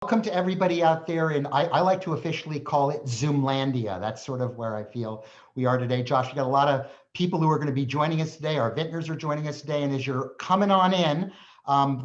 Welcome to everybody out there, and I like to officially call it Zoomlandia. That's sort of where I feel we are today. Josh, we got a lot of people who are going to be joining us today. Our vintners are joining us today, and as you're coming on in,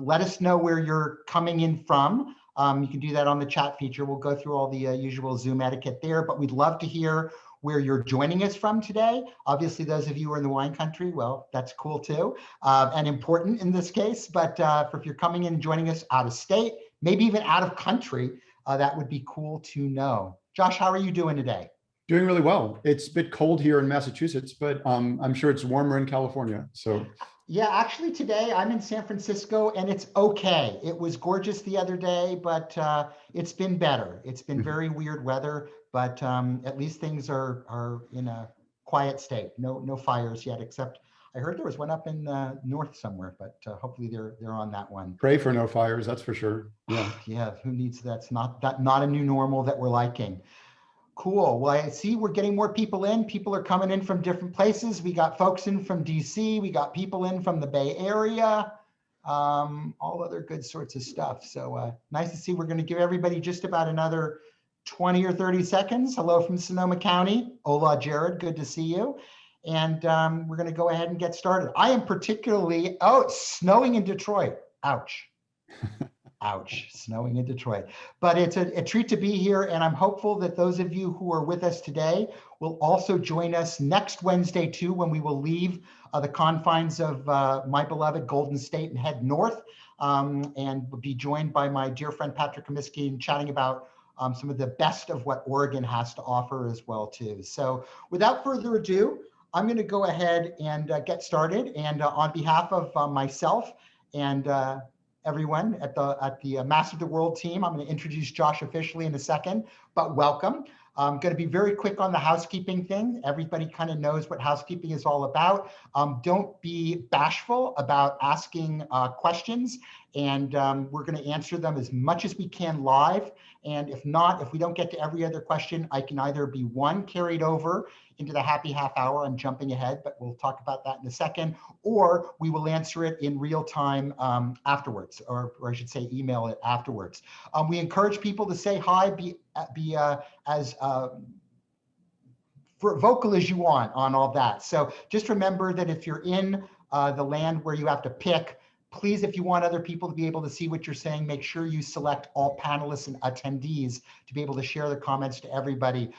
let us know where you're coming in from. You can do that on the chat feature. We'll go through all the usual Zoom etiquette there, but we'd love to hear where you're joining us from today. Obviously, those of you who are in the wine country, well, that's cool too, and important in this case. But if you're coming in and joining us out of state, maybe even out of country, that would be cool to know. Josh, how are you doing today? Doing really well. It's a bit cold here in Massachusetts, but I'm sure it's warmer in California. So yeah, actually today I'm in San Francisco and it's okay. It was gorgeous the other day, but it's been better. It's been very weird weather, but at least things are in a quiet state. No fires yet, except I heard there was one up in the north somewhere, but hopefully they're on that one. Pray for no fires, that's for sure. Yeah. Yeah, who needs that's not a new normal that we're liking. Cool. Well, I see we're getting more people in. People are coming in from different places. We got folks in from DC. We got people in from the Bay Area, all other good sorts of stuff. So nice to see. We're going to give everybody just about another 20 or 30 seconds. Hello from Sonoma County. Hola, Jared. Good to see you. And we're going to go ahead and get started. I am particularly, it's snowing in Detroit. Ouch. Ouch, snowing in Detroit. But it's a treat to be here, and I'm hopeful that those of you who are with us today will also join us next Wednesday too, when we will leave the confines of my beloved Golden State and head north, and will be joined by my dear friend Patrick Comiskey and chatting about some of the best of what Oregon has to offer as well too. So without further ado, I'm going to go ahead and get started. And on behalf of myself and everyone at the Master of the World team, I'm going to introduce Josh officially in a second, but welcome. I'm going to be very quick on the housekeeping thing. Everybody kind of knows what housekeeping is all about. Don't be bashful about asking questions, and we're going to answer them as much as we can live. And if not, if we don't get to every other question, I can either be carried over into the happy half hour. I'm jumping ahead, but we'll talk about that in a second, or we will answer it in real time afterwards, or I should say email it afterwards. We encourage people to say hi, be as vocal as you want on all that. So just remember that if you're in the land where you have to pick, please, if you want other people to be able to see what you're saying, make sure you select all panelists and attendees to be able to share the comments to everybody.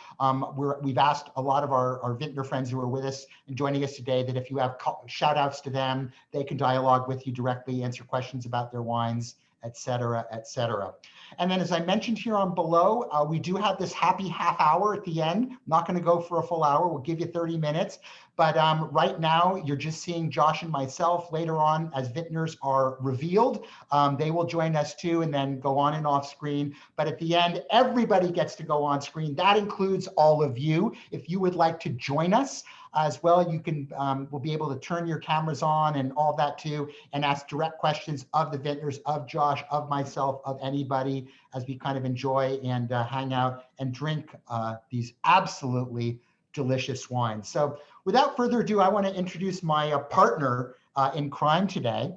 We've asked a lot of our vintner friends who are with us and joining us today that if you have shout outs to them, they can dialogue with you directly, answer questions about their wines, et cetera, et cetera. And then as I mentioned here on below, we do have this happy half hour at the end. I'm not going to go for a full hour. We'll give you 30 minutes. But right now, you're just seeing Josh and myself. Later on, as vintners are revealed, they will join us too and then go on and off screen. But at the end, everybody gets to go on screen. That includes all of you. If you would like to join us as well, you can, we'll be able to turn your cameras on and all that too, and ask direct questions of the vintners, of Josh, of myself, of anybody, as we kind of enjoy and hang out and drink these absolutely delicious wines. So without further ado, I want to introduce my partner in crime today,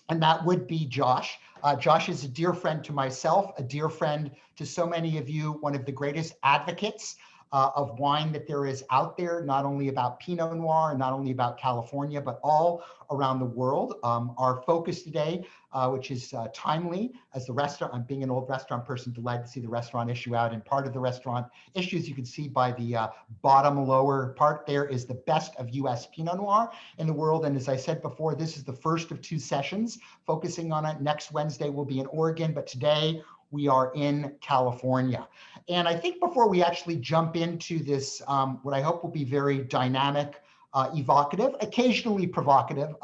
and that would be Josh. Josh is a dear friend to myself, a dear friend to so many of you, one of the greatest advocates of wine that there is out there, not only about Pinot Noir and not only about California, but all around the world. Our focus today, which is timely as the restaurant, I'm being an old restaurant person, delighted to see the restaurant issue out, and part of the restaurant issues you can see by the bottom lower part there is the best of US Pinot Noir in the world. And as I said before, this is the first of 2 sessions focusing on it. Next Wednesday will be in Oregon, but today we are in California. And I think before we actually jump into this, what I hope will be very dynamic, evocative, occasionally provocative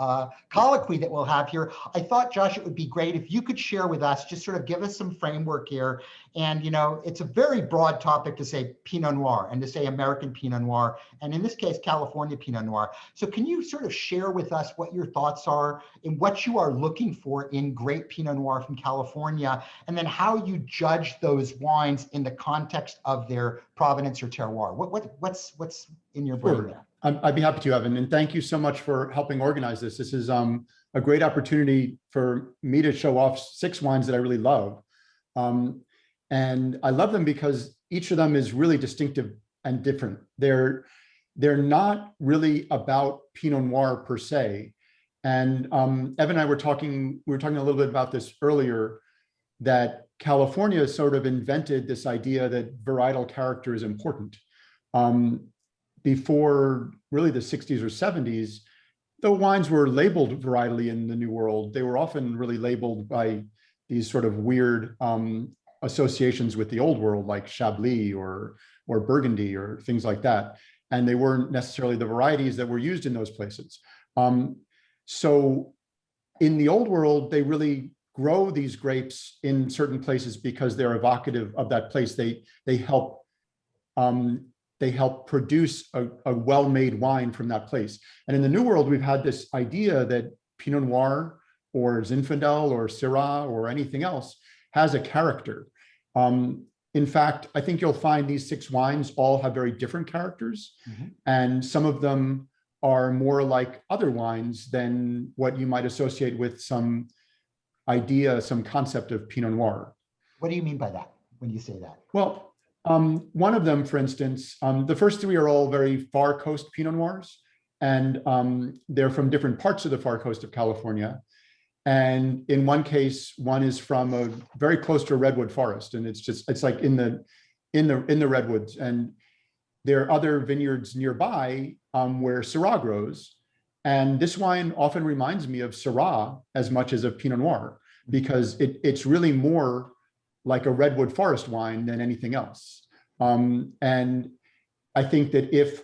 colloquy that we'll have here, I thought, Josh, it would be great if you could share with us, just sort of give us some framework here. And, you know, it's a very broad topic to say Pinot Noir and to say American Pinot Noir, and in this case, California Pinot Noir. So can you sort of share with us what your thoughts are and what you are looking for in great Pinot Noir from California, and then how you judge those wines in the context of their provenance or terroir? What's in your brain there? I'd be happy to, Evan, and thank you so much for helping organize this. This is a great opportunity for me to show off 6 wines that I really love. And I love them because each of them is really distinctive and different. They're not really about Pinot Noir per se. And Evan and I were talking a little bit about this earlier, that California sort of invented this idea that varietal character is important. Before really the 60s or 70s, the wines were labeled varietally in the New World. They were often really labeled by these sort of weird associations with the Old World, like Chablis or Burgundy or things like that. And they weren't necessarily the varieties that were used in those places. So in the Old World, they really grow these grapes in certain places because they're evocative of that place. They help produce a well-made wine from that place. And in the New World, we've had this idea that Pinot Noir or Zinfandel or Syrah or anything else has a character. In fact, I think you'll find these 6 wines all have very different characters, and some of them are more like other wines than what you might associate with some idea, some concept of Pinot Noir. What do you mean by that when you say that? Well, one of them, for instance, the first 3 are all very far coast Pinot Noirs, and they're from different parts of the far coast of California. And in one case, one is from a very close to a redwood forest, and it's like in the redwoods. And there are other vineyards nearby where Syrah grows. And this wine often reminds me of Syrah as much as of Pinot Noir, because it's really more like a redwood forest wine than anything else. And I think that if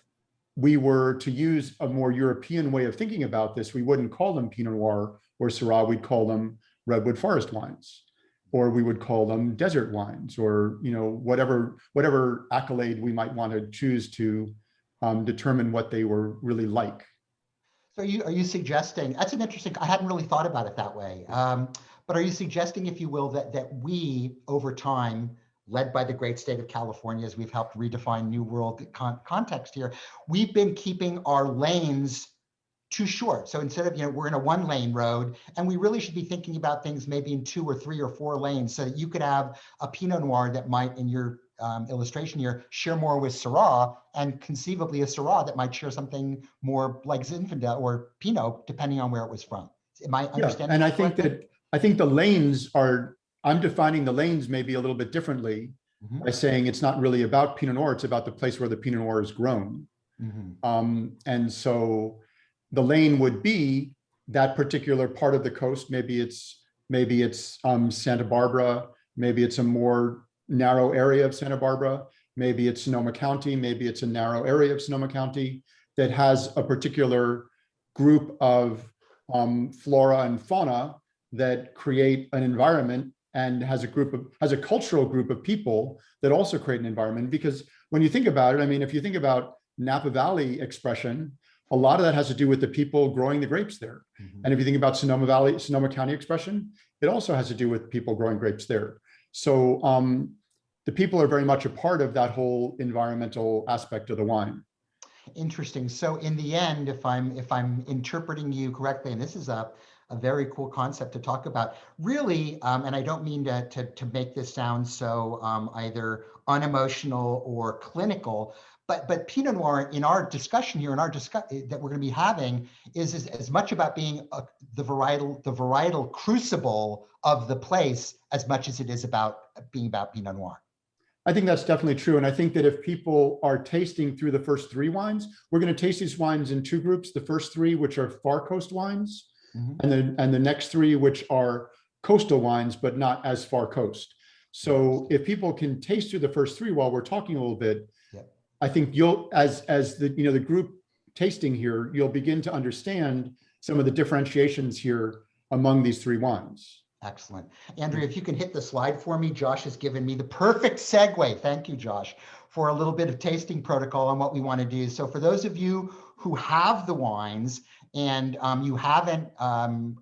we were to use a more European way of thinking about this, we wouldn't call them Pinot Noir or Syrah, we'd call them redwood forest wines, or we would call them desert wines, or whatever accolade we might want to choose to determine what they were really like. So are you suggesting, that's an interesting, I hadn't really thought about it that way, but are you suggesting, if you will, that we, over time, led by the great state of California, as we've helped redefine New World context here, we've been keeping our lanes too short? So instead of, we're in a 1-lane road, and we really should be thinking about things maybe in 2 or 3 or 4 lanes, so that you could have a Pinot Noir that might, in your illustration here, share more with Syrah, and conceivably a Syrah that might share something more like Zinfandel or Pinot, depending on where it was from. Am I understanding? Yeah, and I think the lanes are, I'm defining the lanes maybe a little bit differently by saying it's not really about Pinot Noir, it's about the place where the Pinot Noir is grown. And so the lane would be that particular part of the coast. Maybe it's Santa Barbara, maybe it's a more narrow area of Santa Barbara, maybe it's Sonoma County, maybe it's a narrow area of Sonoma County that has a particular group of flora and fauna that create an environment, and has a cultural group of people that also create an environment. Because when you think about it, I mean, if you think about Napa Valley expression, a lot of that has to do with the people growing the grapes there. And if you think about Sonoma County expression, it also has to do with people growing grapes there. So the people are very much a part of that whole environmental aspect of the wine. Interesting. So in the end, if I'm interpreting you correctly, and this is a very cool concept to talk about, really, and I don't mean to make this sound so either unemotional or clinical, but Pinot Noir, in our discussion here, that we're going to be having, is as much about being the varietal crucible of the place as much as it is about being about Pinot Noir. I think that's definitely true. And I think that if people are tasting through the first 3 wines, we're going to taste these wines in 2 groups. The first 3, which are far coast wines, and the next 3, which are coastal wines, but not as far coast. So if people can taste through the first 3 while we're talking a little bit, I think you'll, as the group tasting here, you'll begin to understand some of the differentiations here among these 3 wines. Excellent. Andrea, if you can hit the slide for me, Josh has given me the perfect segue. Thank you, Josh, for a little bit of tasting protocol on what we want to do. So for those of you who have the wines and you haven't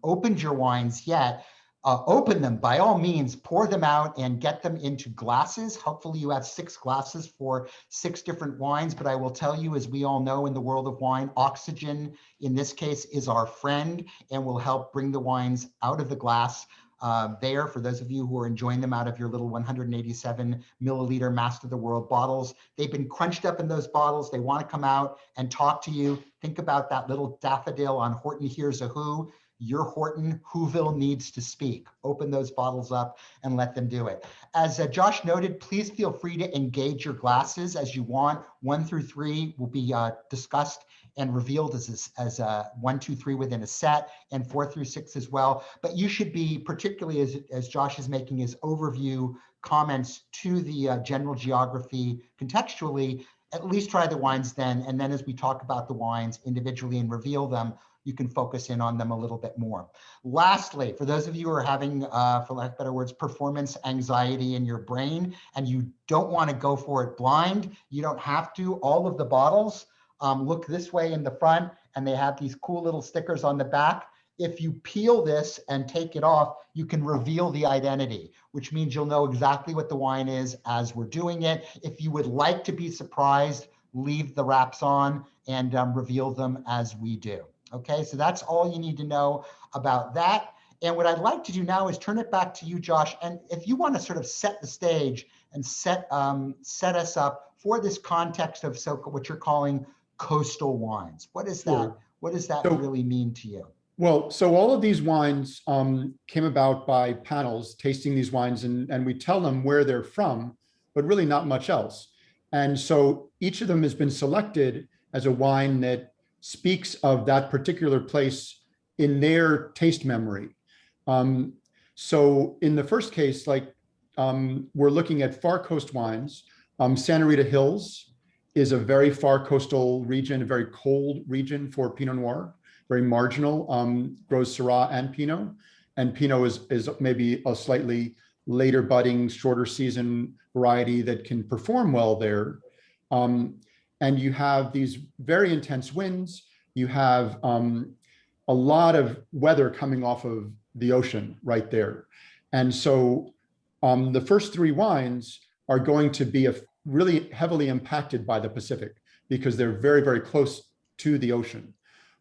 opened your wines yet, open them, by all means, pour them out and get them into glasses. Hopefully you have 6 glasses for 6 different wines, but I will tell you, as we all know in the world of wine, oxygen in this case is our friend and will help bring the wines out of the glass there for those of you who are enjoying them out of your little 187 milliliter Master of the World bottles. They've been crunched up in those bottles. They want to come out and talk to you. Think about that little daffodil on Horton Hears a Who. Your Horton Whoville needs to speak. Open those bottles up and let them do it. As Josh noted, please feel free to engage your glasses as you want. 1 through 3 will be discussed and revealed as 1, 2, 3 within a set, and 4 through 6 as well. But you should be, particularly as Josh is making his overview comments to the general geography contextually, at least try the wines then. And then as we talk about the wines individually and reveal them, you can focus in on them a little bit more. Lastly, for those of you who are having, for lack of better words, performance anxiety in your brain, and you don't want to go for it blind, you don't have to. All of the bottles look this way in the front, and they have these cool little stickers on the back. If you peel this and take it off, you can reveal the identity, which means you'll know exactly what the wine is as we're doing it. If you would like to be surprised, leave the wraps on and reveal them as we do. Okay, so that's all you need to know about that. And what I'd like to do now is turn it back to you, Josh. And if you want to sort of set the stage and set us up for this context of what you're calling coastal wines. What is that? Sure. What does that really mean to you? Well, so all of these wines came about by panels tasting these wines, and we tell them where they're from, but really not much else. And so each of them has been selected as a wine that speaks of that particular place in their taste memory. So in the first case, we're looking at far coast wines. Santa Rita Hills is a very far coastal region, a very cold region for Pinot Noir, very marginal, grows Syrah and Pinot is maybe a slightly later budding, shorter season variety that can perform well there. And you have these very intense winds. You have a lot of weather coming off of the ocean right there. And so the first 3 wines are going to be really heavily impacted by the Pacific because they're very, very close to the ocean.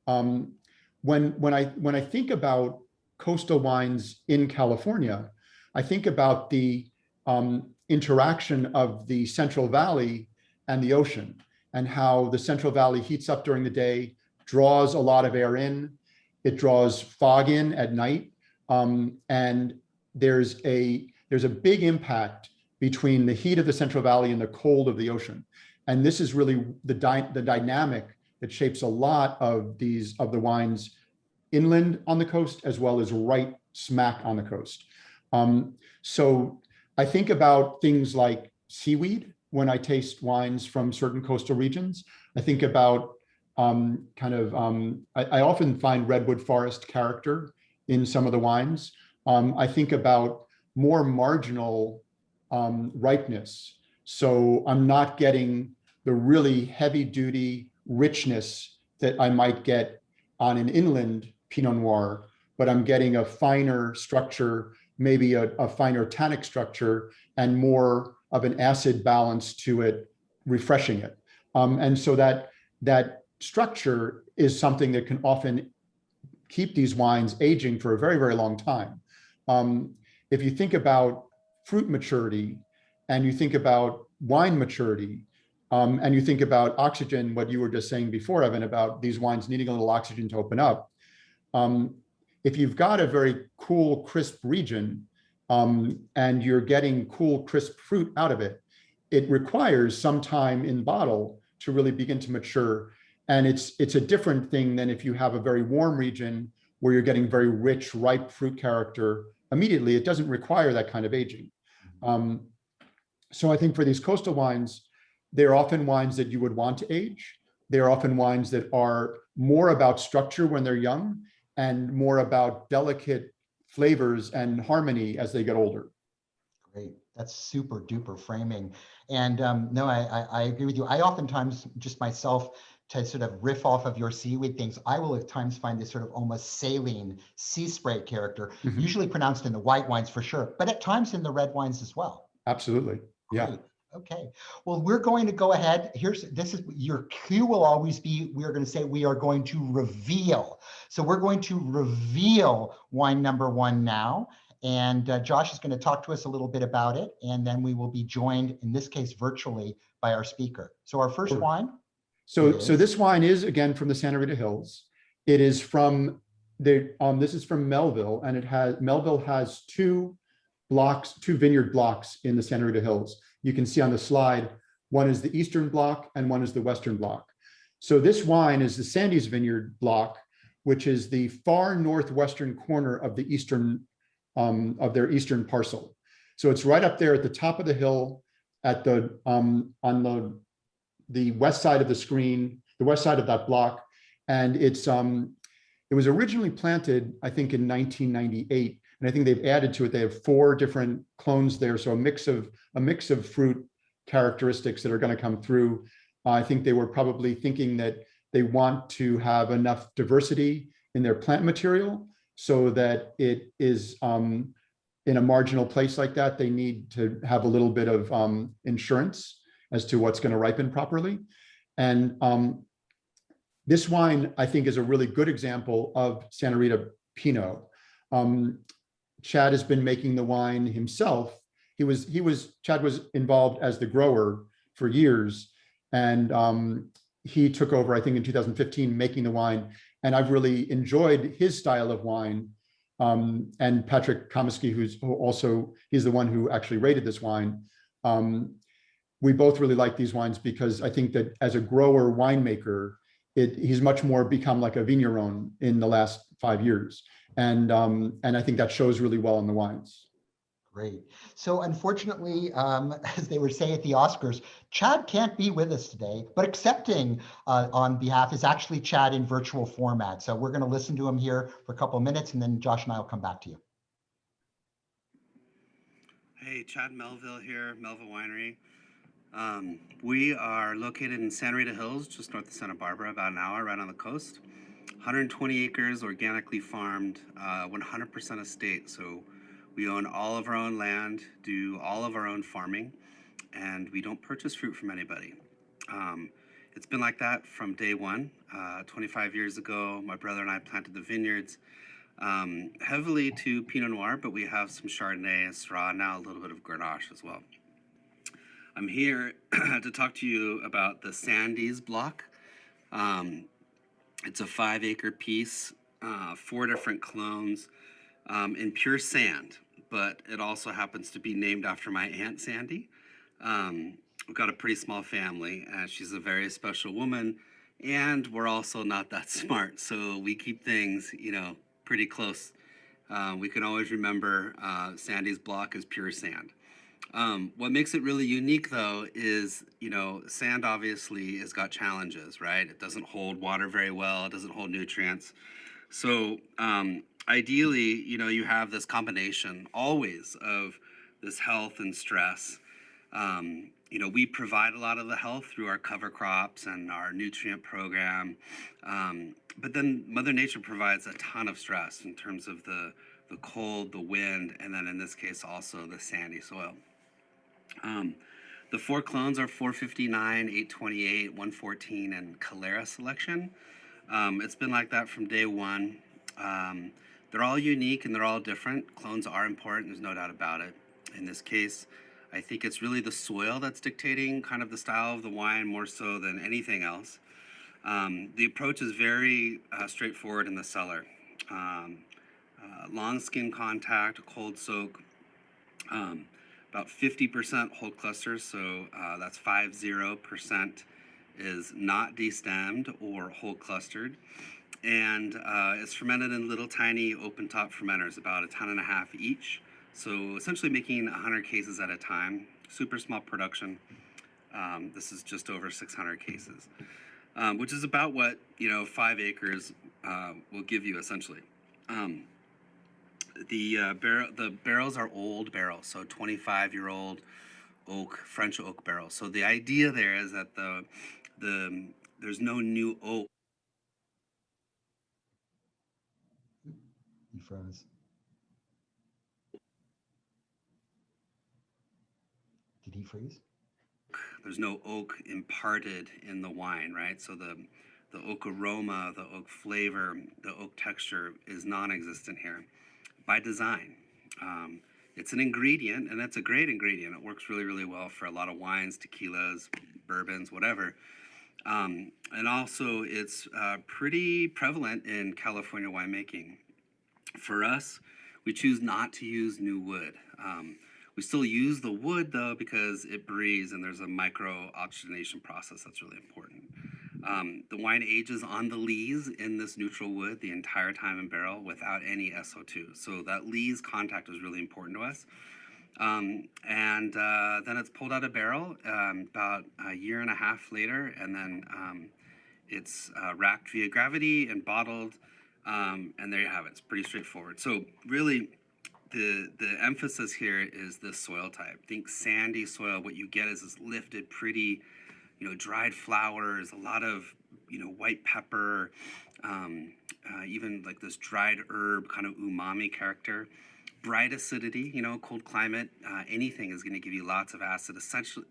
When I think about coastal wines in California, I think about the interaction of the Central Valley and the ocean, and how the Central Valley heats up during the day, draws a lot of air in, it draws fog in at night, and there's a big impact between the heat of the Central Valley and the cold of the ocean. And this is really the dynamic that shapes a lot of the wines inland on the coast, as well as right smack on the coast. So I think about things like seaweed when I taste wines from certain coastal regions. I think about I often find redwood forest character in some of the wines. I think about more marginal ripeness. So I'm not getting the really heavy duty richness that I might get on an inland Pinot Noir, but I'm getting a finer structure, maybe a finer tannic structure, and more of an acid balance to it, refreshing it. And so that structure is something that can often keep these wines aging for a very, very long time. If you think about fruit maturity, and you think about wine maturity, and you think about oxygen, what you were just saying before, Evan, about these wines needing a little oxygen to open up. If you've got a very cool, crisp region, and you're getting cool, crisp fruit out of it, it requires some time in bottle to really begin to mature. And it's a different thing than if you have a very warm region where you're getting very rich, ripe fruit character immediately. It doesn't require that kind of aging. So I think for these coastal wines, they're often wines that you would want to age. They're often wines that are more about structure when they're young and more about delicate flavors and harmony as they get older. Great. That's super duper framing. And no, I agree with you. I oftentimes just myself, to sort of riff off of your seaweed things, I will at times find this sort of almost saline sea spray character, usually pronounced in the white wines for sure, but at times in the red wines as well. Absolutely. Yeah. Great. Okay. Well, we're going to go ahead. This is your cue will always be, we're going to say we are going to reveal. So we're going to reveal wine number 1 now. And Josh is going to talk to us a little bit about it. And then we will be joined, in this case, virtually by our speaker. So our first wine. So this wine is, again, from the Santa Rita Hills. It is from this is from Melville, and Melville has two vineyard blocks in the Santa Rita Hills. You can see on the slide, one is the Eastern block and one is the Western block. So this wine is the Sandy's Vineyard block, which is the far northwestern corner of the of their eastern parcel. So it's right up there at the top of the hill, at the on the west side of the screen, the west side of that block, and it was originally planted, I think, in 1998, and I think they've added to it. They have 4 different clones there, so a mix of fruit characteristics that are going to come through. I think they were probably thinking that they want to have enough diversity in their plant material so that it is in a marginal place like that, they need to have a little bit of insurance as to what's going to ripen properly. And this wine, I think, is a really good example of Santa Rita Pinot. Chad has been making the wine himself. Chad was involved as the grower for years, and he took over, I think, in 2015, making the wine. And I've really enjoyed his style of wine. And Patrick Comiskey, he's the one who actually rated this wine. We both really like these wines because I think that as a grower winemaker, he's much more become like a vigneron in the last 5 years. And I think that shows really well in the wines. Great. So unfortunately, as they were saying at the Oscars, Chad can't be with us today, but accepting on behalf is actually Chad in virtual format. So we're going to listen to him here for a couple of minutes, and then Josh and I will come back to you. Hey, Chad Melville here, Melville Winery. We are located in Santa Rita Hills, just north of Santa Barbara, about an hour right on the coast. 120 acres, organically farmed, 100% estate. So we own all of our own land, do all of our own farming, and we don't purchase fruit from anybody. It's been like that from day one. 25 years ago, my brother and I planted the vineyards, heavily to Pinot Noir, but we have some Chardonnay and Syrah, now a little bit of Grenache as well. I'm here to talk to you about the Sandy's block. It's a 5-acre piece, 4 different clones in pure sand, but it also happens to be named after my Aunt Sandy. We've got a pretty small family, and she's a very special woman, and we're also not that smart, so we keep things, pretty close. We can always remember Sandy's block is pure sand. What makes it really unique, though, is, sand obviously has got challenges, right? It doesn't hold water very well. It doesn't hold nutrients. So ideally, you have this combination always of this health and stress. We provide a lot of the health through our cover crops and our nutrient program. But then Mother Nature provides a ton of stress in terms of the cold, the wind, and then in this case also the sandy soil. The 4 clones are 459, 828, 114, and Calera selection. It's been like that from day one. They're all unique and they're all different. Clones are important, there's no doubt about it. In this case, I think it's really the soil that's dictating kind of the style of the wine more so than anything else. The approach is very straightforward in the cellar. Long skin contact, a cold soak, about 50% whole clusters, so that's 50% is not destemmed or whole clustered. And it's fermented in little tiny open top fermenters, about 1.5 tons each. So essentially making 100 cases at a time, super small production. This is just over 600 cases, which is about what 5 acres will give you essentially. The barrels are old barrels, so 25-year-old oak, French oak barrels. So the idea there is that there's no new oak. You froze. Did he freeze? There's no oak imparted in the wine, right? So the oak aroma, the oak flavor, the oak texture is non-existent here by design. It's an ingredient, and it's a great ingredient. It works really, really well for a lot of wines, tequilas, bourbons, whatever. And also, it's pretty prevalent in California winemaking. For us, we choose not to use new wood. We still use the wood though because it breathes and there's a micro oxygenation process that's really important. The wine ages on the lees in this neutral wood the entire time in barrel without any SO2. So that lees contact is really important to us. Then it's pulled out of barrel about a year and a half later, and then it's racked via gravity and bottled, and there you have it. It's pretty straightforward. So really, the emphasis here is the soil type. Think sandy soil. What you get is this lifted, pretty, dried flowers, a lot of, white pepper, even like this dried herb kind of umami character. Bright acidity, cold climate, anything is going to give you lots of acid,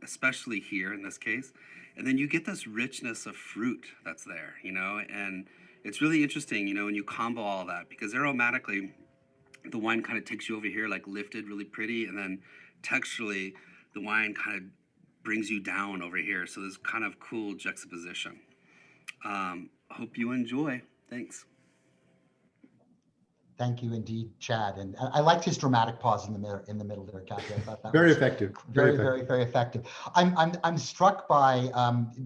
especially here in this case. And then you get this richness of fruit that's there, and it's really interesting, when you combo all that, because aromatically, the wine kind of takes you over here, like lifted, really pretty, and then texturally, the wine kind of brings you down over here. So there's kind of cool juxtaposition. Hope you enjoy. Thanks. Thank you indeed, Chad. And I liked his dramatic pause in the middle there, Kathy. I thought that Very was effective. Very effective. I'm struck by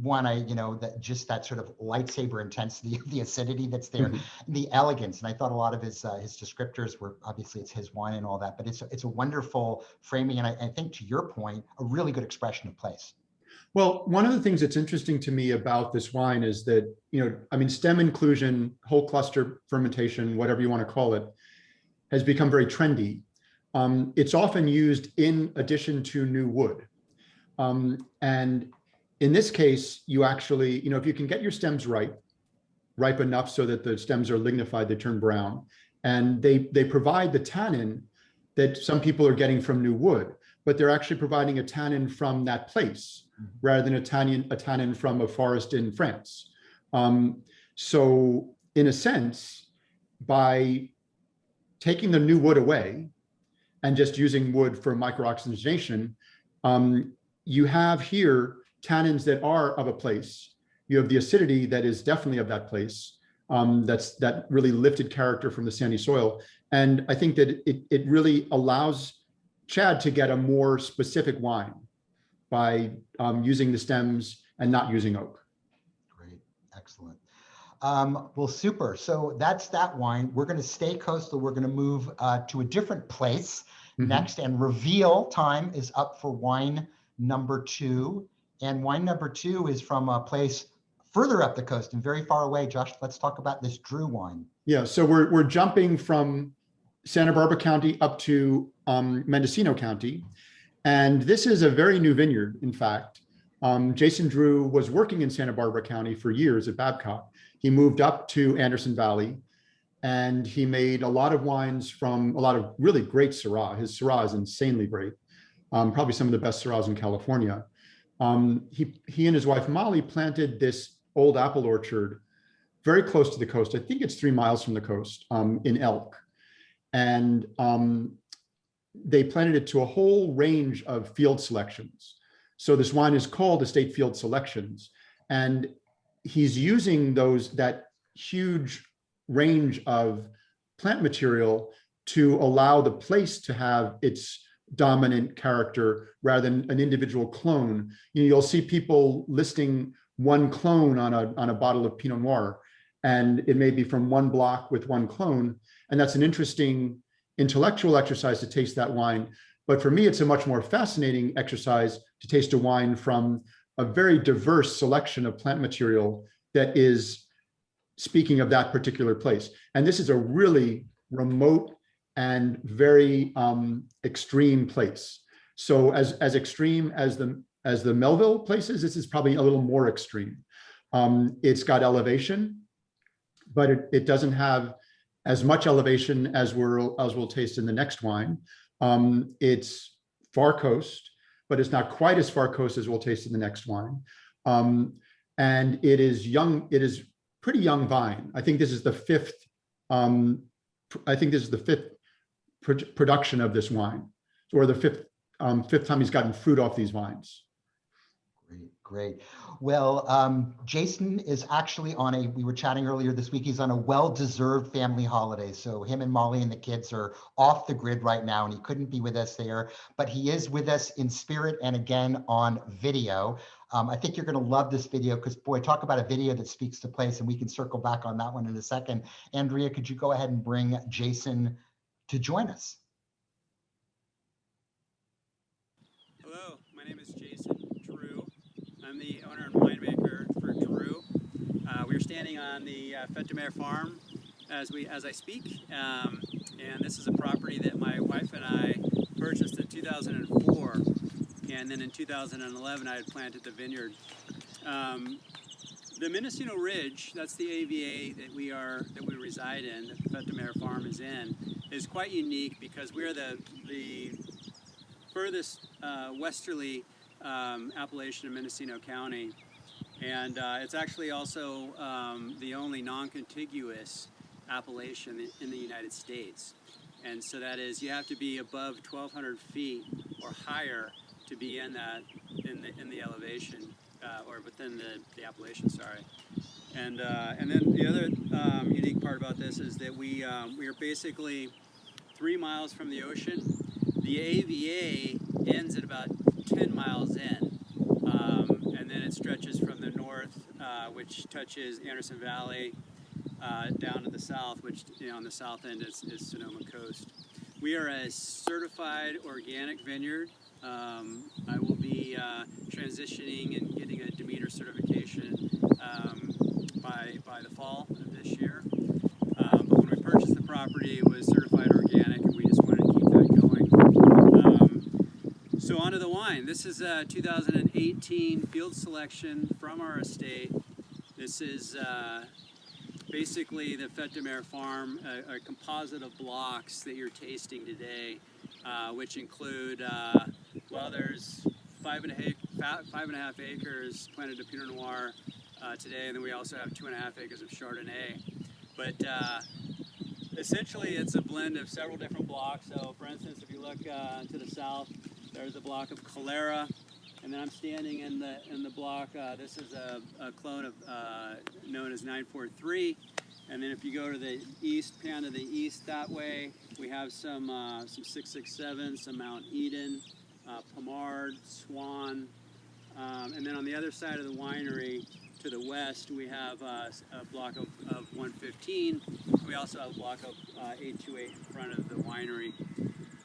one, that sort of lightsaber intensity of the acidity that's there, the elegance. And I thought a lot of his descriptors were, obviously it's his wine and all that, but it's a wonderful framing. And I think, to your point, a really good expression of place. Well, one of the things that's interesting to me about this wine is that, stem inclusion, whole cluster fermentation, whatever you want to call it, has become very trendy. It's often used in addition to new wood. And in this case, you actually, if you can get your stems ripe enough so that the stems are lignified, they turn brown, and they provide the tannin that some people are getting from new wood, but they're actually providing a tannin from that place rather than a tannin from a forest in France. So in a sense, by taking the new wood away and just using wood for microoxygenation, you have here tannins that are of a place. You have the acidity that is definitely of that place. That's that really lifted character from the sandy soil. And I think that it really allows Chad to get a more specific wine by using the stems and not using oak. Great, excellent. Well, super. So that's that wine. We're going to stay coastal. We're going to move to a different place next, and reveal time is up for wine number 2. And wine number 2 is from a place further up the coast and very far away. Josh, let's talk about this Drew wine. Yeah, so we're jumping from Santa Barbara County up to Mendocino County. And this is a very new vineyard, in fact. Jason Drew was working in Santa Barbara County for years at Babcock. He moved up to Anderson Valley, and he made a lot of wines from a lot of really great Syrah. His Syrah is insanely great, probably some of the best Syrahs in California. He and his wife Molly planted this old apple orchard very close to the coast. I think it's 3 miles from the coast, in Elk. And they planted it to a whole range of field selections. So this wine is called Estate Field Selections. And he's using that huge range of plant material to allow the place to have its dominant character rather than an individual clone. You'll see people listing one clone on a bottle of Pinot Noir, and it may be from one block with one clone. And that's an interesting intellectual exercise to taste that wine. But for me, it's a much more fascinating exercise to taste a wine from a very diverse selection of plant material that is speaking of that particular place. And this is a really remote and very extreme place. So as extreme as the Melville places, this is probably a little more extreme. It's got elevation, but it doesn't have as much elevation as we'll taste in the next wine. It's far coast, but it's not quite as far coast as we'll taste in the next wine. And it is young. It is pretty young vine. I think this is the fifth production of this wine, or the fifth time he's gotten fruit off these vines. Great, great. Well, Jason is actually on we were chatting earlier this week, he's on a well-deserved family holiday. So him and Molly and the kids are off the grid right now, and he couldn't be with us there, but he is with us in spirit and again on video. I think you're going to love this video because, boy, talk about a video that speaks to place, and we can circle back on that one in a second. Andrea, could you go ahead and bring Jason to join us? Hello, my name is Jason Drew. I'm the owner and winemaker for Drew. We're standing on the Fête de Mer farm as I speak, and this is a property that my wife and I purchased in 2004, and then in 2011 I had planted the vineyard. The Mendocino Ridge, that's the AVA that we reside in, that the Fête de Mer farm is in, is quite unique because we're the furthest westerly appellation in Mendocino County, and it's actually also the only non-contiguous appellation in the United States. And so that is, you have to be above 1,200 feet or higher to be in the elevation or within the appellation. Sorry. And then the other unique part about this is that we are basically 3 miles from the ocean. The AVA ends at about 10 miles in, and then it stretches from the north, which touches Anderson Valley, down to the south, which on the south end is Sonoma Coast. We are a certified organic vineyard. I will be transitioning and getting a Demeter certification by the fall of this year. But when we purchased the property, it was certified organic, and we just wanted to keep that going. So on to the wine. This is a 2018 field selection from our estate. This is basically the Fête de Mer farm, a composite of blocks that you're tasting today, which include, well, there's 5.5 acres planted to Pinot Noir today, and then we also have 2.5 acres of Chardonnay. But essentially, it's a blend of several different blocks. So, for instance, if you look to the south, there's a block of Calera, and then I'm standing in the block. This is a clone of known as 943. And then if you go to the east, pan to the east that way, we have some 667, some Mount Eden, Pomard, Swan, and then on the other side of the winery, to the west, we have a block of 115. We also have a block of 828 in front of the winery.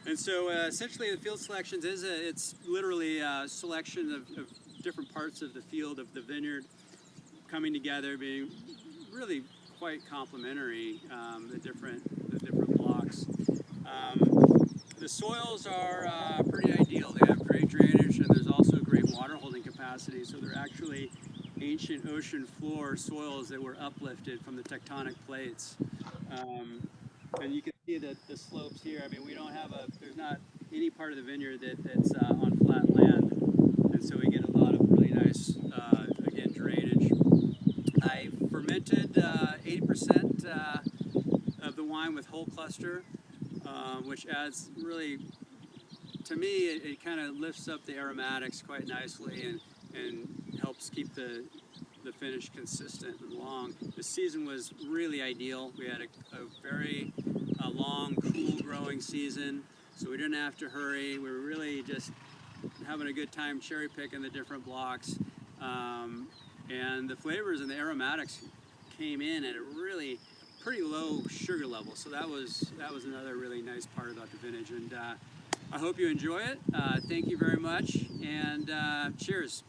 And so essentially the field selections it's literally a selection of different parts of the field of the vineyard coming together, being really quite complementary, the different blocks. The soils are pretty ideal. They have great drainage, and there's also great water holding capacity. So they're actually ancient ocean floor soils that were uplifted from the tectonic plates. And you can see that the slopes here, I mean, there's not any part of the vineyard that's on flat land. And so we get a lot of really nice, again, drainage. I fermented 80% of the wine with whole cluster, which adds really, to me, it kind of lifts up the aromatics quite nicely and helps keep the finish consistent and long. The season was really ideal. We had a very long, cool growing season, so we didn't have to hurry. We were really just having a good time cherry picking the different blocks. And the flavors and the aromatics came in at a really pretty low sugar level. So that was another really nice part about the vintage. And I hope you enjoy it. Thank you very much, and cheers.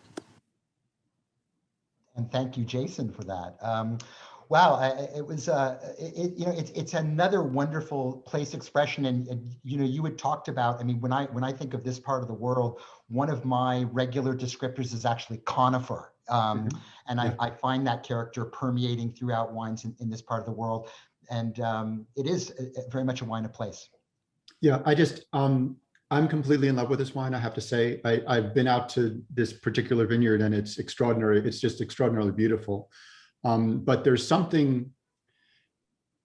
And thank you, Jason, for that. Wow, it was it's another wonderful place expression, and you had talked about. I mean, when I think of this part of the world, one of my regular descriptors is actually conifer, and I find that character permeating throughout wines in this part of the world, and it is very much a wine of place. Yeah, I'm completely in love with this wine, I have to say. I've been out to this particular vineyard and it's extraordinary. It's just extraordinarily beautiful. But there's something,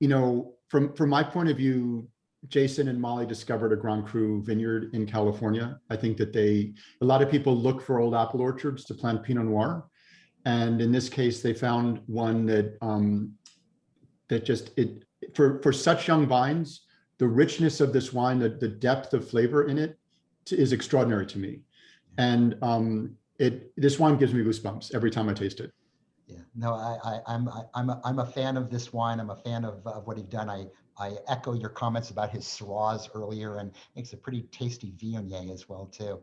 from my point of view, Jason and Molly discovered a Grand Cru vineyard in California. I think that a lot of people look for old apple orchards to plant Pinot Noir. And in this case, they found one that for such young vines, the richness of this wine, the depth of flavor in it is extraordinary to me. And this wine gives me goosebumps every time I taste it. Yeah, no, I'm a fan of this wine. I'm a fan of what he's done. I echo your comments about his Syrahs earlier, and makes a pretty tasty Viognier as well too.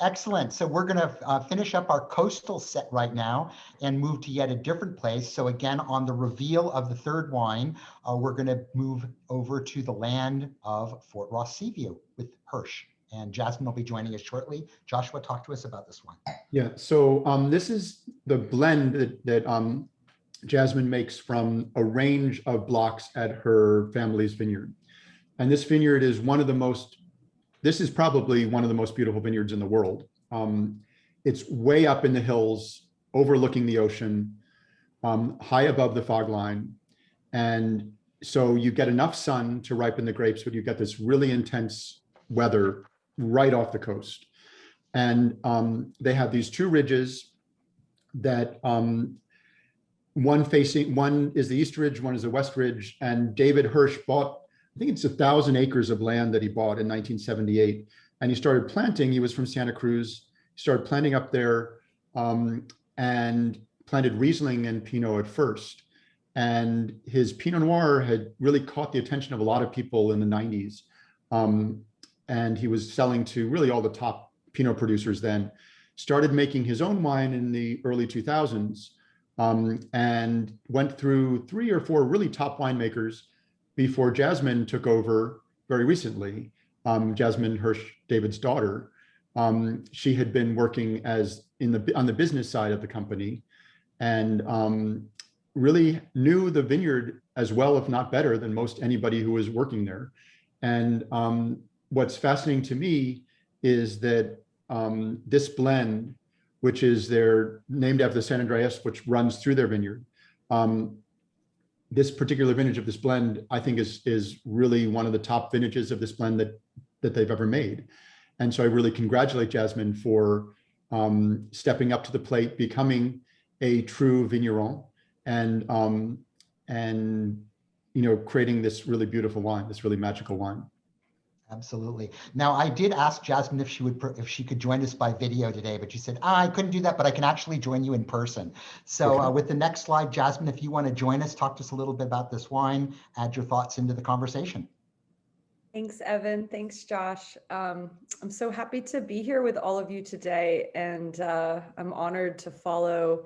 Excellent. So we're going to finish up our coastal set right now and move to yet a different place. So again, on the reveal of the third wine, we're going to move over to the land of Fort Ross Seaview with Hirsch. And Jasmine will be joining us shortly. Joshua, talk to us about this one. Yeah, so this is the blend that Jasmine makes from a range of blocks at her family's vineyard. And this vineyard is this is probably one of the most beautiful vineyards in the world. It's way up in the hills, overlooking the ocean, high above the fog line. And so you get enough sun to ripen the grapes, but you get this really intense weather right off the coast. And they have these two ridges that one is the East Ridge, one is the West Ridge. And David Hirsch bought, I think it's 1,000 acres of land that he bought in 1978. And he started planting. He was from Santa Cruz. He started planting up there and planted Riesling and Pinot at first. And his Pinot Noir had really caught the attention of a lot of people in the 90s. And he was selling to really all the top Pinot producers then. Started making his own wine in the early 2000s. And went through 3 or 4 really top winemakers before Jasmine took over very recently. Jasmine Hirsch, David's daughter. She had been working on the business side of the company, and really knew the vineyard as well, if not better, than most anybody who was working there. And what's fascinating to me is that this blend, which is named after the San Andreas, which runs through their vineyard. This particular vintage of this blend, I think, is really one of the top vintages of this blend that they've ever made. And so I really congratulate Jasmine for stepping up to the plate, becoming a true vigneron, and creating this really beautiful wine, this really magical wine. Absolutely. Now, I did ask Jasmine if she could join us by video today, but she said, I couldn't do that, but I can actually join you in person. So okay. With the next slide, Jasmine, if you want to join us, talk to us a little bit about this wine, add your thoughts into the conversation. Thanks, Evan. Thanks, Josh. I'm so happy to be here with all of you today, and I'm honored to follow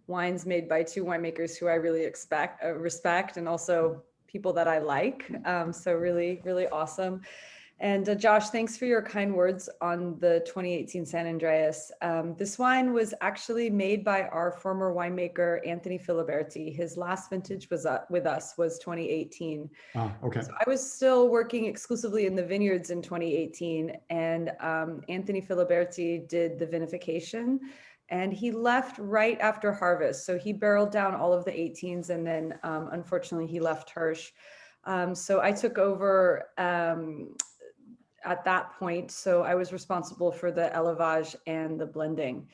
wines made by 2 winemakers who I really respect, and also people that I like. So really, really awesome. And Josh, thanks for your kind words on the 2018 San Andreas. This wine was actually made by our former winemaker, Anthony Filiberti. His last vintage was with us was 2018. Okay. So I was still working exclusively in the vineyards in 2018, and Anthony Filiberti did the vinification, and he left right after harvest. So he barreled down all of the 18s, and then unfortunately he left Hirsch. So I took over at that point. So I was responsible for the élevage and the blending.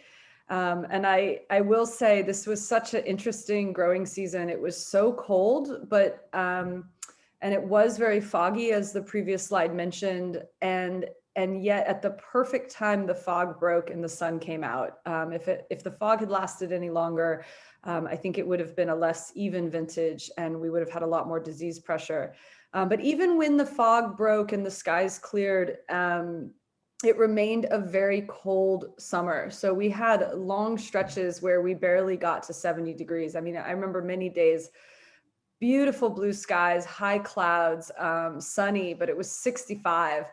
And I will say this was such an interesting growing season. It was so cold, but, and it was very foggy, as the previous slide mentioned. And yet at the perfect time, the fog broke and the sun came out. If the fog had lasted any longer, I think it would have been a less even vintage, and we would have had a lot more disease pressure. But even when the fog broke and the skies cleared, it remained a very cold summer. So we had long stretches where we barely got to 70 degrees. I mean, I remember many days, beautiful blue skies, high clouds, sunny, but it was 65.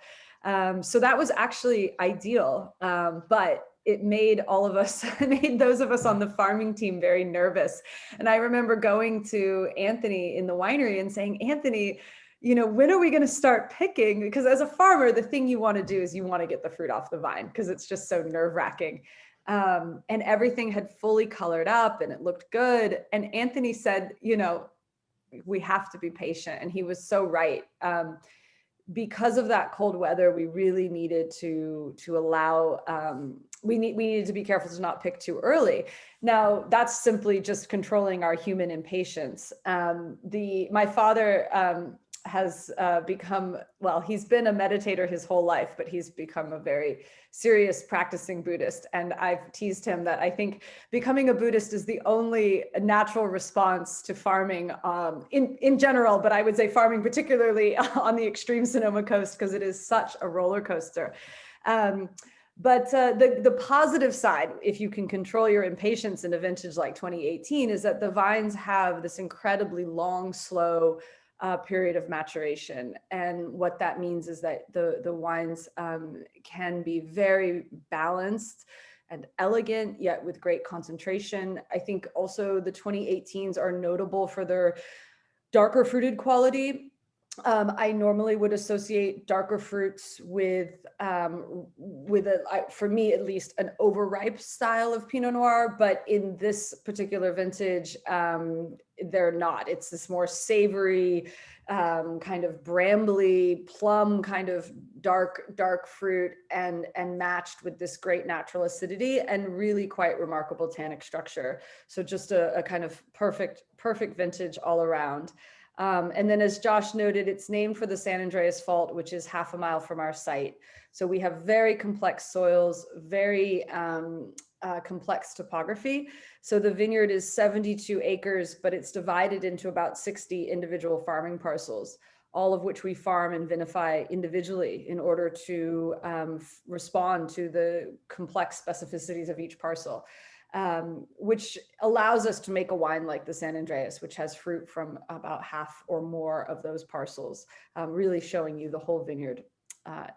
So that was actually ideal, but it made all of us, made those of us on the farming team very nervous. And I remember going to Anthony in the winery and saying, Anthony, when are we going to start picking? Because as a farmer, the thing you want to do is you want to get the fruit off the vine, because it's just so nerve-wracking. And everything had fully colored up and it looked good. And Anthony said, we have to be patient. And he was so right. because of that cold weather, we really needed to allow, we needed to be careful to not pick too early. Now, that's simply just controlling our human impatience. My father has become, well, he's been a meditator his whole life, but he's become a very serious practicing Buddhist. And I've teased him that I think becoming a Buddhist is the only natural response to farming in general, but I would say farming particularly on the extreme Sonoma coast, because it is such a roller coaster. But the positive side, if you can control your impatience in a vintage like 2018, is that the vines have this incredibly long, slow period of maturation. And what that means is that the wines can be very balanced and elegant, yet with great concentration. I think also the 2018s are notable for their darker fruited quality. I normally would associate darker fruits with for me at least, an overripe style of Pinot Noir, but in this particular vintage, they're not. It's this more savory, kind of brambly, plum kind of dark fruit, and matched with this great natural acidity and really quite remarkable tannic structure. So just a kind of perfect vintage all around. And then, as Josh noted, it's named for the San Andreas Fault, which is half a mile from our site. So we have very complex soils, very complex topography. So the vineyard is 72 acres, but it's divided into about 60 individual farming parcels, all of which we farm and vinify individually in order to respond to the complex specificities of each parcel. Which allows us to make a wine like the San Andreas, which has fruit from about half or more of those parcels, really showing you the whole vineyard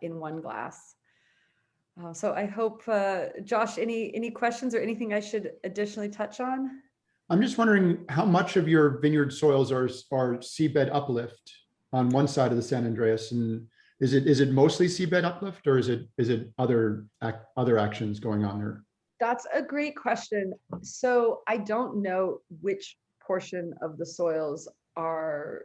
in one glass. So I hope, Josh, any questions or anything I should additionally touch on? I'm just wondering how much of your vineyard soils are seabed uplift on one side of the San Andreas, and is it mostly seabed uplift, or is it other actions going on there? That's a great question. So I don't know which portion of the soils are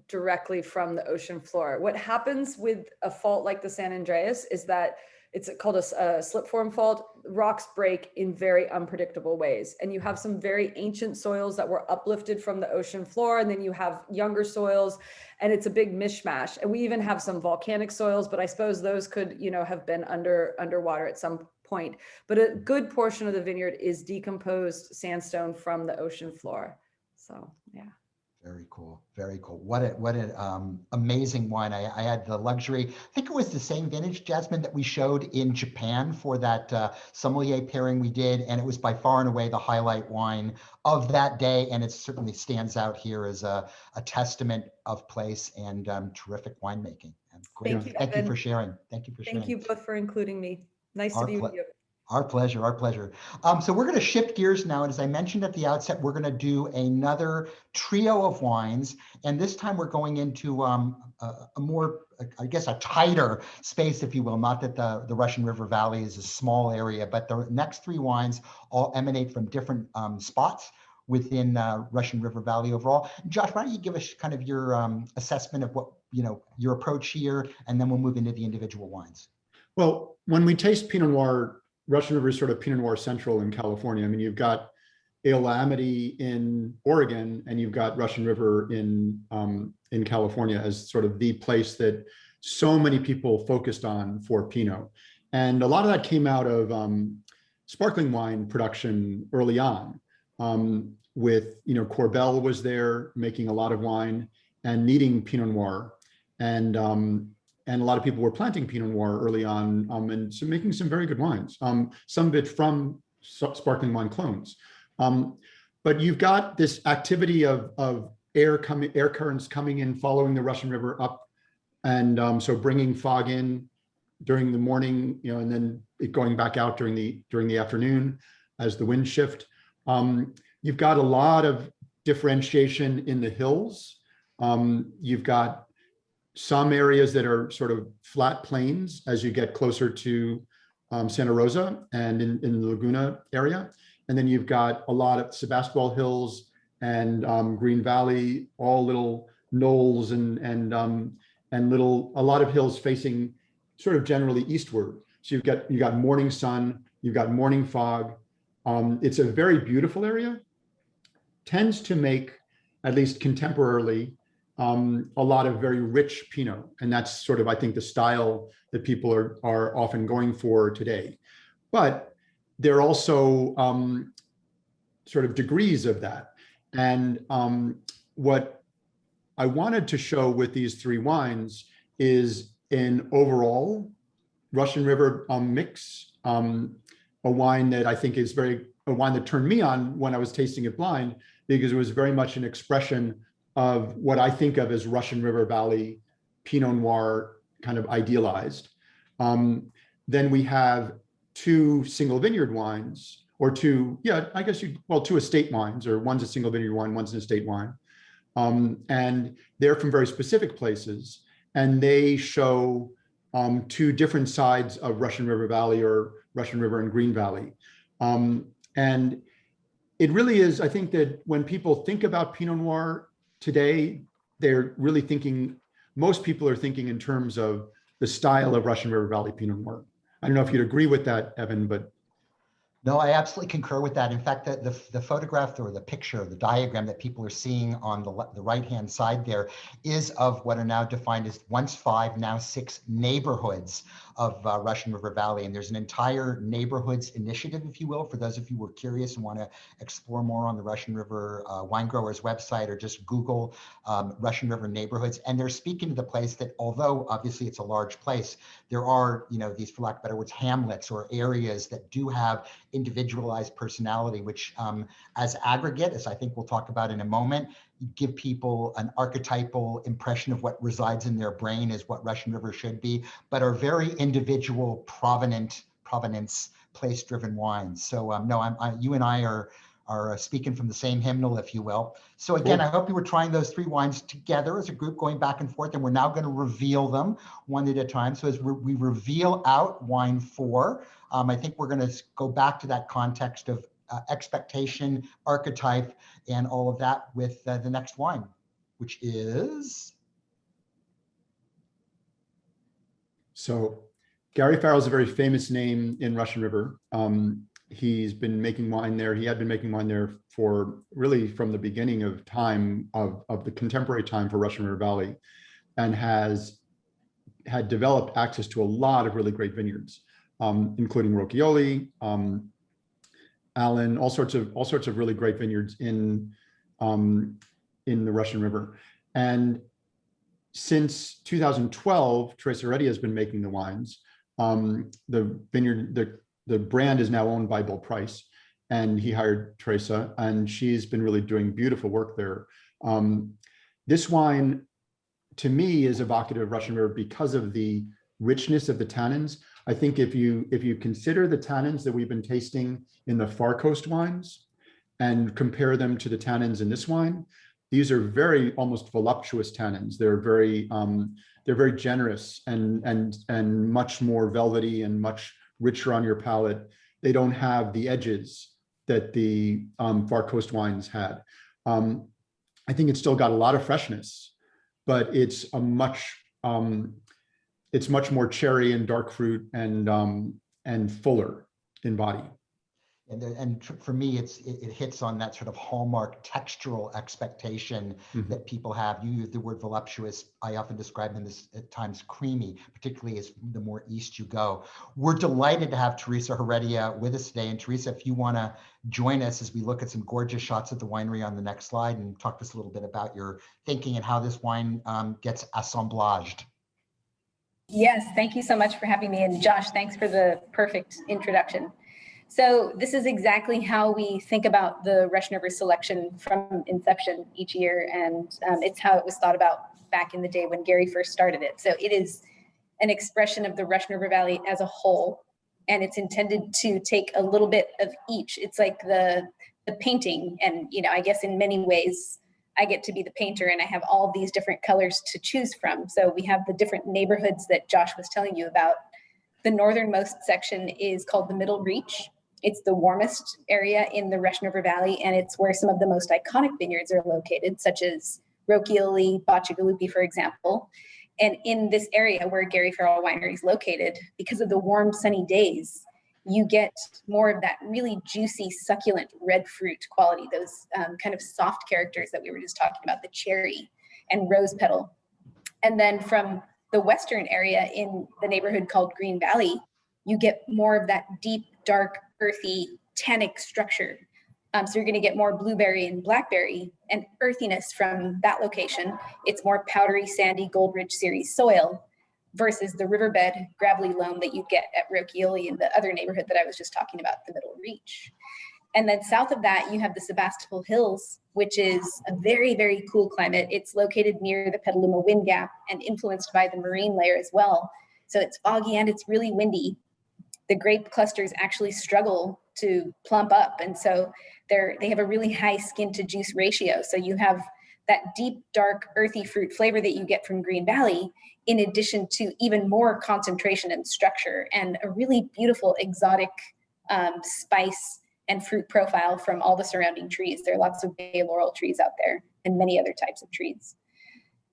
directly from the ocean floor. What happens with a fault like the San Andreas is that it's called a slip form fault. Rocks break in very unpredictable ways. And you have some very ancient soils that were uplifted from the ocean floor, and then you have younger soils, and it's a big mishmash. And we even have some volcanic soils, but I suppose those could, have been underwater at some point. But a good portion of the vineyard is decomposed sandstone from the ocean floor. So, yeah. Very cool. Very cool. What an amazing wine. I had the luxury, I think it was the same vintage, Jasmine, that we showed in Japan for that sommelier pairing we did. And it was by far and away the highlight wine of that day. And it certainly stands out here as a testament of place and terrific winemaking. Great. Thank you for sharing. Thank you for sharing. Thank you both for including me. Nice to be with you. Our pleasure, our pleasure. So we're going to shift gears now. And as I mentioned at the outset, we're going to do another trio of wines. And this time we're going into a more, I guess, a tighter space, if you will. Not that the Russian River Valley is a small area, but the next three wines all emanate from different spots within Russian River Valley overall. Josh, why don't you give us kind of your assessment of what, your approach here, and then we'll move into the individual wines. Well, when we taste Pinot Noir, Russian River is sort of Pinot Noir central in California. I mean, you've got Ale Amity in Oregon, and you've got Russian River in California as sort of the place that so many people focused on for Pinot. And a lot of that came out of sparkling wine production early on, with, Corbel was there making a lot of wine and needing Pinot Noir. And a lot of people were planting Pinot Noir early on, and so making some very good wines, some of it from sparkling wine clones. But you've got this activity of air currents coming in, following the Russian River up, and so bringing fog in during the morning, and then it going back out during the afternoon as the winds shift. You've got a lot of differentiation in the hills. You've got some areas that are sort of flat plains as you get closer to Santa Rosa and in the Laguna area. And then you've got a lot of Sebastopol Hills and Green Valley, all little knolls and and a lot of hills facing sort of generally eastward. So you got morning sun, you've got morning fog. It's a very beautiful area, tends to make, at least contemporarily, a lot of very rich Pinot. And that's sort of, I think, the style that people are often going for today. But there are also sort of degrees of that. And what I wanted to show with these three wines is an overall Russian River mix, a wine that I think is a wine that turned me on when I was tasting it blind, because it was very much an expression of what I think of as Russian River Valley Pinot Noir, kind of idealized. Then we have two single vineyard wines, or two estate wines, or one's a single vineyard wine, one's an estate wine. And they're from very specific places, and they show two different sides of Russian River Valley, or Russian River and Greene Valley. And it really is, I think that when people think about Pinot Noir today, they're really thinking, most people are thinking in terms of the style of Russian River Valley Pinot Noir. I don't know if you'd agree with that, Evan, but. No, I absolutely concur with that. In fact, the photograph or the picture, the diagram that people are seeing on the right-hand side there is of what are now defined as once 5, now 6 neighborhoods of Russian River Valley. And there's an entire neighborhoods initiative, if you will, for those of you who are curious and want to explore more on the Russian River Wine Growers website, or just Google Russian River neighborhoods. And they're speaking to the place that, although obviously it's a large place, there are, these, for lack of better words, hamlets or areas that do have individualized personality, which as aggregate, as I think we'll talk about in a moment, give people an archetypal impression of what resides in their brain as what Russian River should be, but are very individual provenance, place-driven wines. So no, you and I are speaking from the same hymnal, if you will. So again, I hope you were trying those three wines together as a group, going back and forth, and we're now going to reveal them one at a time. So as we reveal out wine 4, I think we're going to go back to that context of expectation, archetype, and all of that with the next wine, which is. So Gary Farrell is a very famous name in Russian River. He's been making wine there. He had been making wine there for really from the beginning of time of the contemporary time for Russian River Valley, and had developed access to a lot of really great vineyards, including Rocchioli, Allen, all sorts of really great vineyards in the Russian River. And since 2012, Teresa Heredia has been making the wines. The brand is now owned by Bill Price, and he hired Teresa, and she's been really doing beautiful work there. This wine, to me, is evocative of Russian River because of the richness of the tannins. I think if you consider the tannins that we've been tasting in the Far Coast wines and compare them to the tannins in this wine, these are very almost voluptuous tannins. They're very generous and much more velvety and much richer on your palate. They don't have the edges that the Far Coast wines had. I think it's still got a lot of freshness, but it's much more cherry and dark fruit and fuller in body. And for me, it hits on that sort of hallmark textural expectation that people have. You use the word voluptuous. I often describe them as at times creamy, particularly as the more east you go. We're delighted to have Teresa Heredia with us today. And Teresa, if you want to join us as we look at some gorgeous shots of the winery on the next slide, and talk to us a little bit about your thinking and how this wine gets assemblaged. Yes, thank you so much for having me. And Josh, thanks for the perfect introduction. So this is exactly how we think about the Russian River selection from inception each year. And it's how it was thought about back in the day when Gary first started it. So it is an expression of the Russian River Valley as a whole. And it's intended to take a little bit of each. It's like the painting. And, I guess in many ways, I get to be the painter, and I have all these different colors to choose from. So we have the different neighborhoods that Josh was telling you about. The northernmost section is called the Middle Reach. It's the warmest area in the Russian River Valley, and it's where some of the most iconic vineyards are located, such as Rocchioli, Bacigalupi, for example. And in this area where Gary Farrell Winery is located, because of the warm, sunny days, you get more of that really juicy, succulent red fruit quality, those kind of soft characters that we were just talking about, the cherry and rose petal. And then from the western area in the neighborhood called Green Valley, you get more of that deep, dark, earthy, tannic structure. So you're going to get more blueberry and blackberry and earthiness from that location. It's more powdery, sandy, Gold-Ridge series soil versus the riverbed gravelly loam that you get at Rocchioli in the other neighborhood that I was just talking about, the Middle Reach. And then south of that, you have the Sebastopol Hills, which is a very, very cool climate. It's located near the Petaluma Wind Gap and influenced by the marine layer as well. So it's foggy and it's really windy. The grape clusters actually struggle to plump up. And so they have a really high skin to juice ratio. So you have that deep, dark, earthy fruit flavor that you get from Green Valley, in addition to even more concentration and structure and a really beautiful exotic spice and fruit profile from all the surrounding trees. There are lots of bay laurel trees out there and many other types of trees.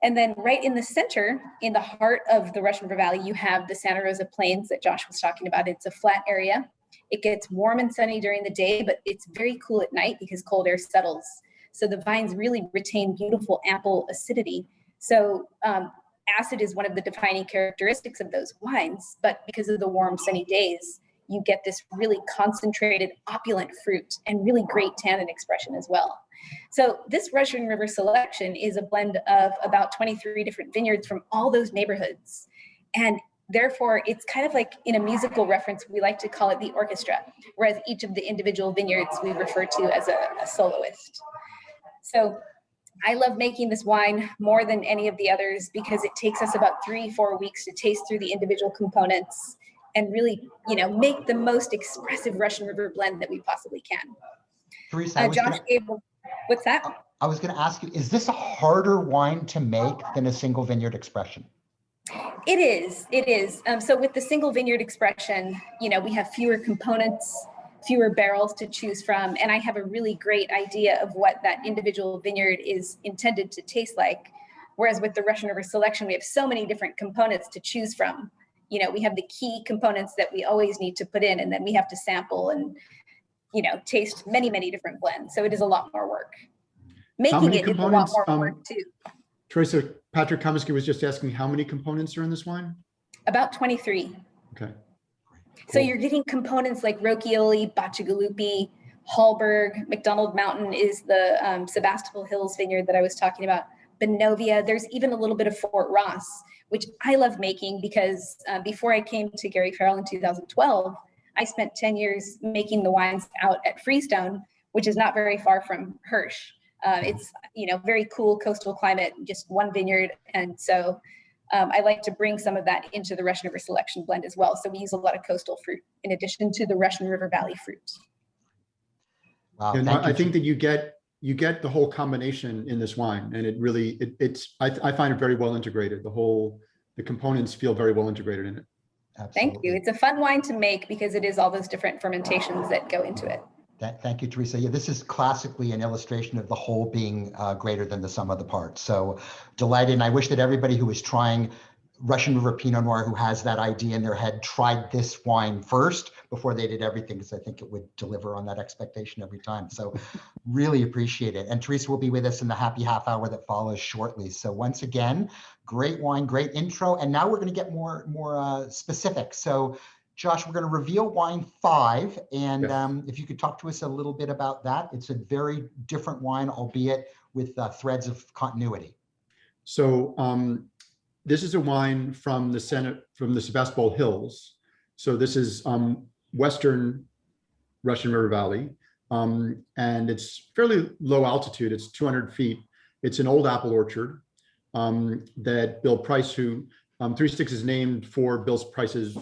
And then right in the center, in the heart of the Russian River Valley, you have the Santa Rosa Plains that Josh was talking about. It's a flat area. It gets warm and sunny during the day, but it's very cool at night because cold air settles. So the vines really retain beautiful, ample acidity. So acid is one of the defining characteristics of those wines, but because of the warm, sunny days, you get this really concentrated, opulent fruit and really great tannin expression as well. So this Russian River selection is a blend of about 23 different vineyards from all those neighborhoods. And therefore, it's kind of like in a musical reference, we like to call it the orchestra, whereas each of the individual vineyards we refer to as a soloist. So I love making this wine more than any of the others because it takes us about 3-4 weeks to taste through the individual components and really, make the most expressive Russian River blend that we possibly can. Teresa, what's that? I was going to ask you, is this a harder wine to make than a single vineyard expression? It is. So with the single vineyard expression, we have fewer components, fewer barrels to choose from, and I have a really great idea of what that individual vineyard is intended to taste like. Whereas with the Russian River selection, we have so many different components to choose from. We have the key components that we always need to put in, and then we have to sample and, taste many, many different blends. So it is a lot more work. Making it is a lot more work too. Teresa, Patrick Comiskey was just asking how many components are in this wine? About 23. Okay. So you're getting components like Rocchioli, Bacigalupi, Hallberg, McDonald Mountain is the Sebastopol Hills vineyard that I was talking about, Benovia. There's even a little bit of Fort Ross, which I love making because before I came to Gary Farrell in 2012, I spent 10 years making the wines out at Freestone, which is not very far from Hirsch. It's, very cool coastal climate, just one vineyard. And so I like to bring some of that into the Russian River selection blend as well. So we use a lot of coastal fruit in addition to the Russian River Valley fruit. Wow, and I think that you get the whole combination in this wine, and it really, I find it very well integrated. The components feel very well integrated in it. Absolutely. Thank you. It's a fun wine to make because it is all those different fermentations that go into it. Thank you, Teresa. Yeah, this is classically an illustration of the whole being greater than the sum of the parts. So delighted. And I wish that everybody who is trying Russian River Pinot Noir, who has that idea in their head, tried this wine first before they did everything, because I think it would deliver on that expectation every time. So really appreciate it. And Teresa will be with us in the happy half hour that follows shortly. So once again, great wine, great intro. And now we're going to get more specific. So Josh, we're going to reveal wine 5. And yes. If you could talk to us a little bit about that. It's a very different wine, albeit with threads of continuity. So this is a wine from the Sebastopol Hills. So this is western Russian River Valley. And it's fairly low altitude. It's 200 feet. It's an old apple orchard that Bill Price, who Three Sticks is named for Bill Price's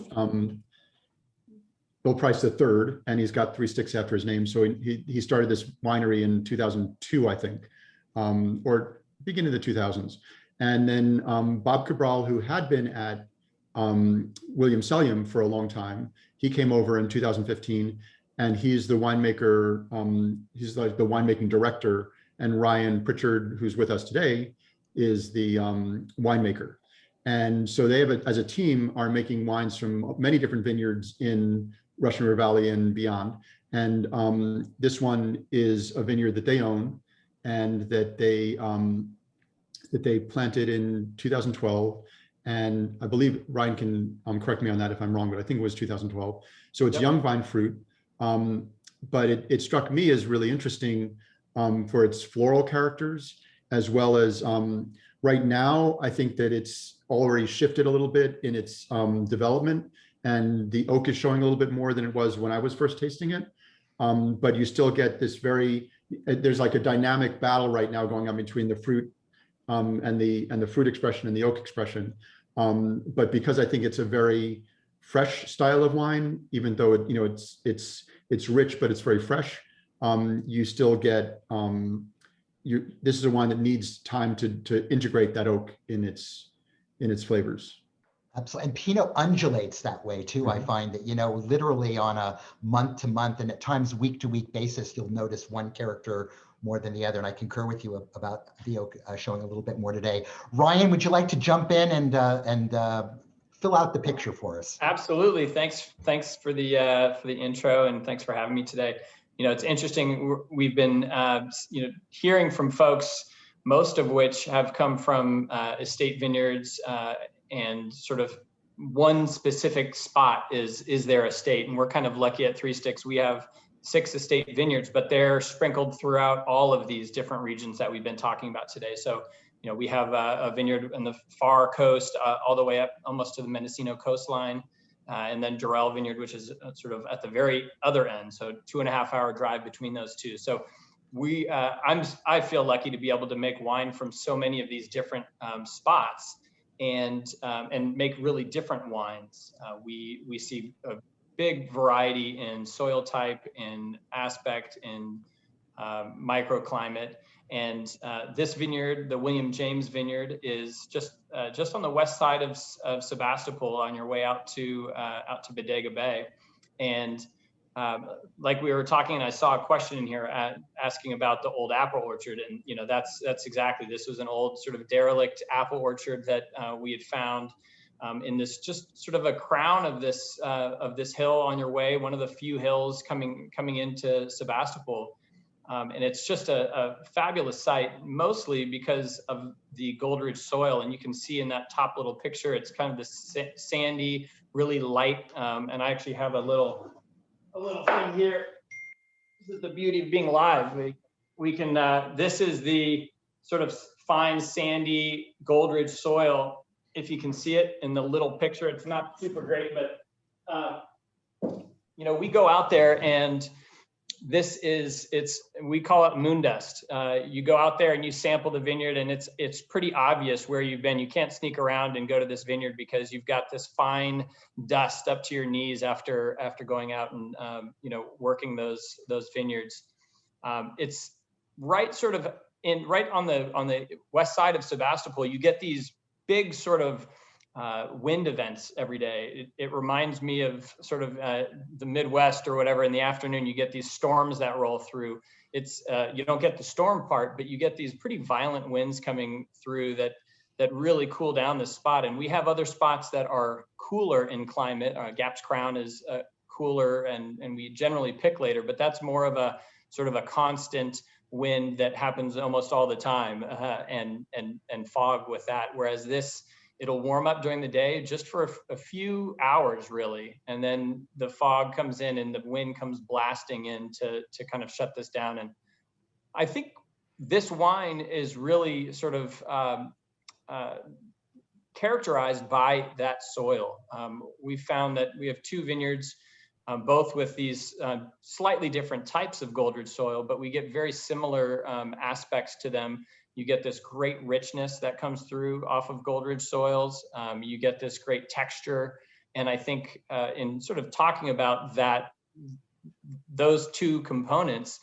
Bill Price III, and he's got Three Sticks after his name. So he started this winery in 2002, I think, or beginning of the 2000s. And then Bob Cabral, who had been at William Sellium for a long time, he came over in 2015, and he's the winemaker, he's like the winemaking director, and Ryan Pritchard, who's with us today, is the winemaker. And so they have, as a team, are making wines from many different vineyards in Russian River Valley and beyond. And this one is a vineyard that they own and that they planted in 2012. And I believe Ryan can correct me on that if I'm wrong, but I think it was 2012. So it's young vine fruit. But it struck me as really interesting for its floral characters, as well as right now, I think that it's already shifted a little bit in its development, and the oak is showing a little bit more than it was when I was first tasting it. But you still get this there's like a dynamic battle right now going on between the fruit and the fruit expression and the oak expression. But because I think it's a very fresh style of wine, even though it's rich, but it's very fresh, you still get this is a wine that needs time to integrate that oak in its flavors. Absolutely. And Pinot undulates that way too. I find that, literally on a month to month and at times week to week basis, you'll notice one character more than the other. And I concur with you about the oak showing a little bit more today. Ryan, would you like to jump in and fill out the picture for us? Absolutely. Thanks for the intro, and thanks for having me today. It's interesting. We've been hearing from folks, most of which have come from estate vineyards, and sort of one specific spot is their estate. And we're kind of lucky at Three Sticks. We have 6 estate vineyards, but they're sprinkled throughout all of these different regions that we've been talking about today. So, we have a vineyard in the far coast, all the way up almost to the Mendocino coastline, and then Durrell Vineyard, which is sort of at the very other end. So 2.5-hour drive between those two. So I feel lucky to be able to make wine from so many of these different spots, and make really different wines. We see a big variety in soil type, in aspect, in microclimate. And this vineyard, the William James Vineyard, is just on the west side of Sebastopol on your way out to Bodega Bay. And like we were talking, and I saw a question in here asking about the old apple orchard, and that's exactly, this was an old sort of derelict apple orchard that we had found in this just sort of a crown of this hill on your way, one of the few hills coming into Sebastopol. And it's just a fabulous site, mostly because of the Goldridge soil. And you can see in that top little picture, it's kind of this sandy, really light. And I actually have a little thing here. This is the beauty of being live. We can, this is the sort of fine, sandy Goldridge soil. If you can see it in the little picture, it's not super great, but we go out there, and we call it moon dust. You go out there and you sample the vineyard, and it's pretty obvious where you've been. You can't sneak around and go to this vineyard because you've got this fine dust up to your knees after going out and working those vineyards. It's right sort of right on the west side of Sebastopol. You get these big sort of wind events every day. It reminds me of sort of the Midwest or whatever. In the afternoon, you get these storms that roll through. It's you don't get the storm part, but you get these pretty violent winds coming through that really cool down this spot. And we have other spots that are cooler in climate. Gaps Crown is cooler, and we generally pick later, but that's more of a sort of a constant wind that happens almost all the time, and fog with that. Whereas this, it'll warm up during the day just for a few hours, really. And then the fog comes in and the wind comes blasting in to kind of shut this down. And I think this wine is really sort of characterized by that soil. We found that we have 2 vineyards, both with these slightly different types of Goldridge soil, but we get very similar aspects to them. You get this great richness that comes through off of Goldridge soils. You get this great texture. And I think in sort of talking about those 2 components,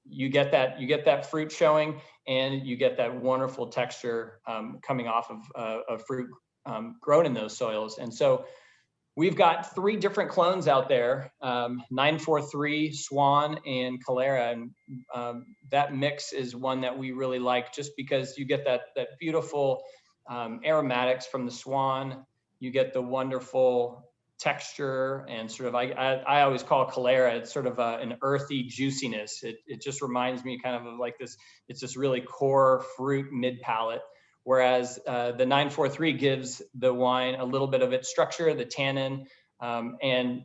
you get that fruit showing, and you get that wonderful texture coming off of fruit grown in those soils. And so we've got 3 different clones out there, 943, Swan, and Calera. And that mix is one that we really like, just because you get that beautiful aromatics from the Swan. You get the wonderful texture and sort of, I always call Calera, it's sort of an earthy juiciness. It just reminds me kind of like this, it's this really core fruit mid palate. Whereas the 943 gives the wine a little bit of its structure, the tannin, and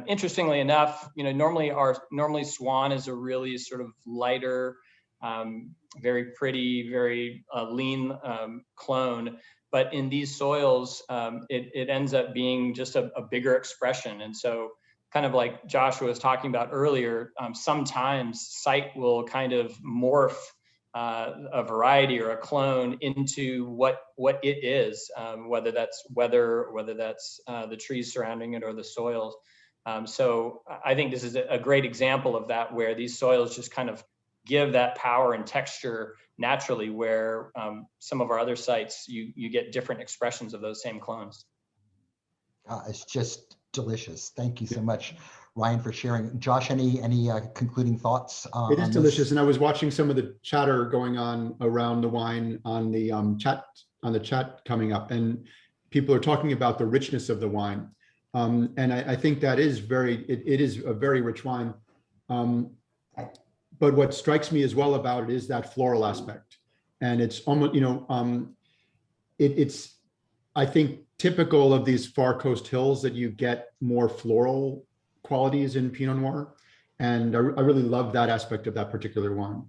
interestingly enough, you know, normally Swan is a really sort of lighter, very pretty, very lean clone. But in these soils, it ends up being just a bigger expression. And so kind of like Joshua was talking about earlier, sometimes site will kind of morph a variety or a clone into what it is, whether that's weather, whether that's the trees surrounding it or the soils. So I think this is a great example of that, where these soils just kind of give that power and texture naturally, where some of our other sites, you get different expressions of those same clones. It's just delicious. Thank you so much, Ryan, for sharing. Josh, any concluding thoughts? It is delicious, and I was watching some of the chatter going on around the wine on the chat coming up, and people are talking about the richness of the wine, and I think that is it is a very rich wine. But what strikes me as well about it is that floral aspect, and it's almost, you know, it's I think typical of these far coast hills that you get more floral qualities in Pinot Noir, and I really love that aspect of that particular wine.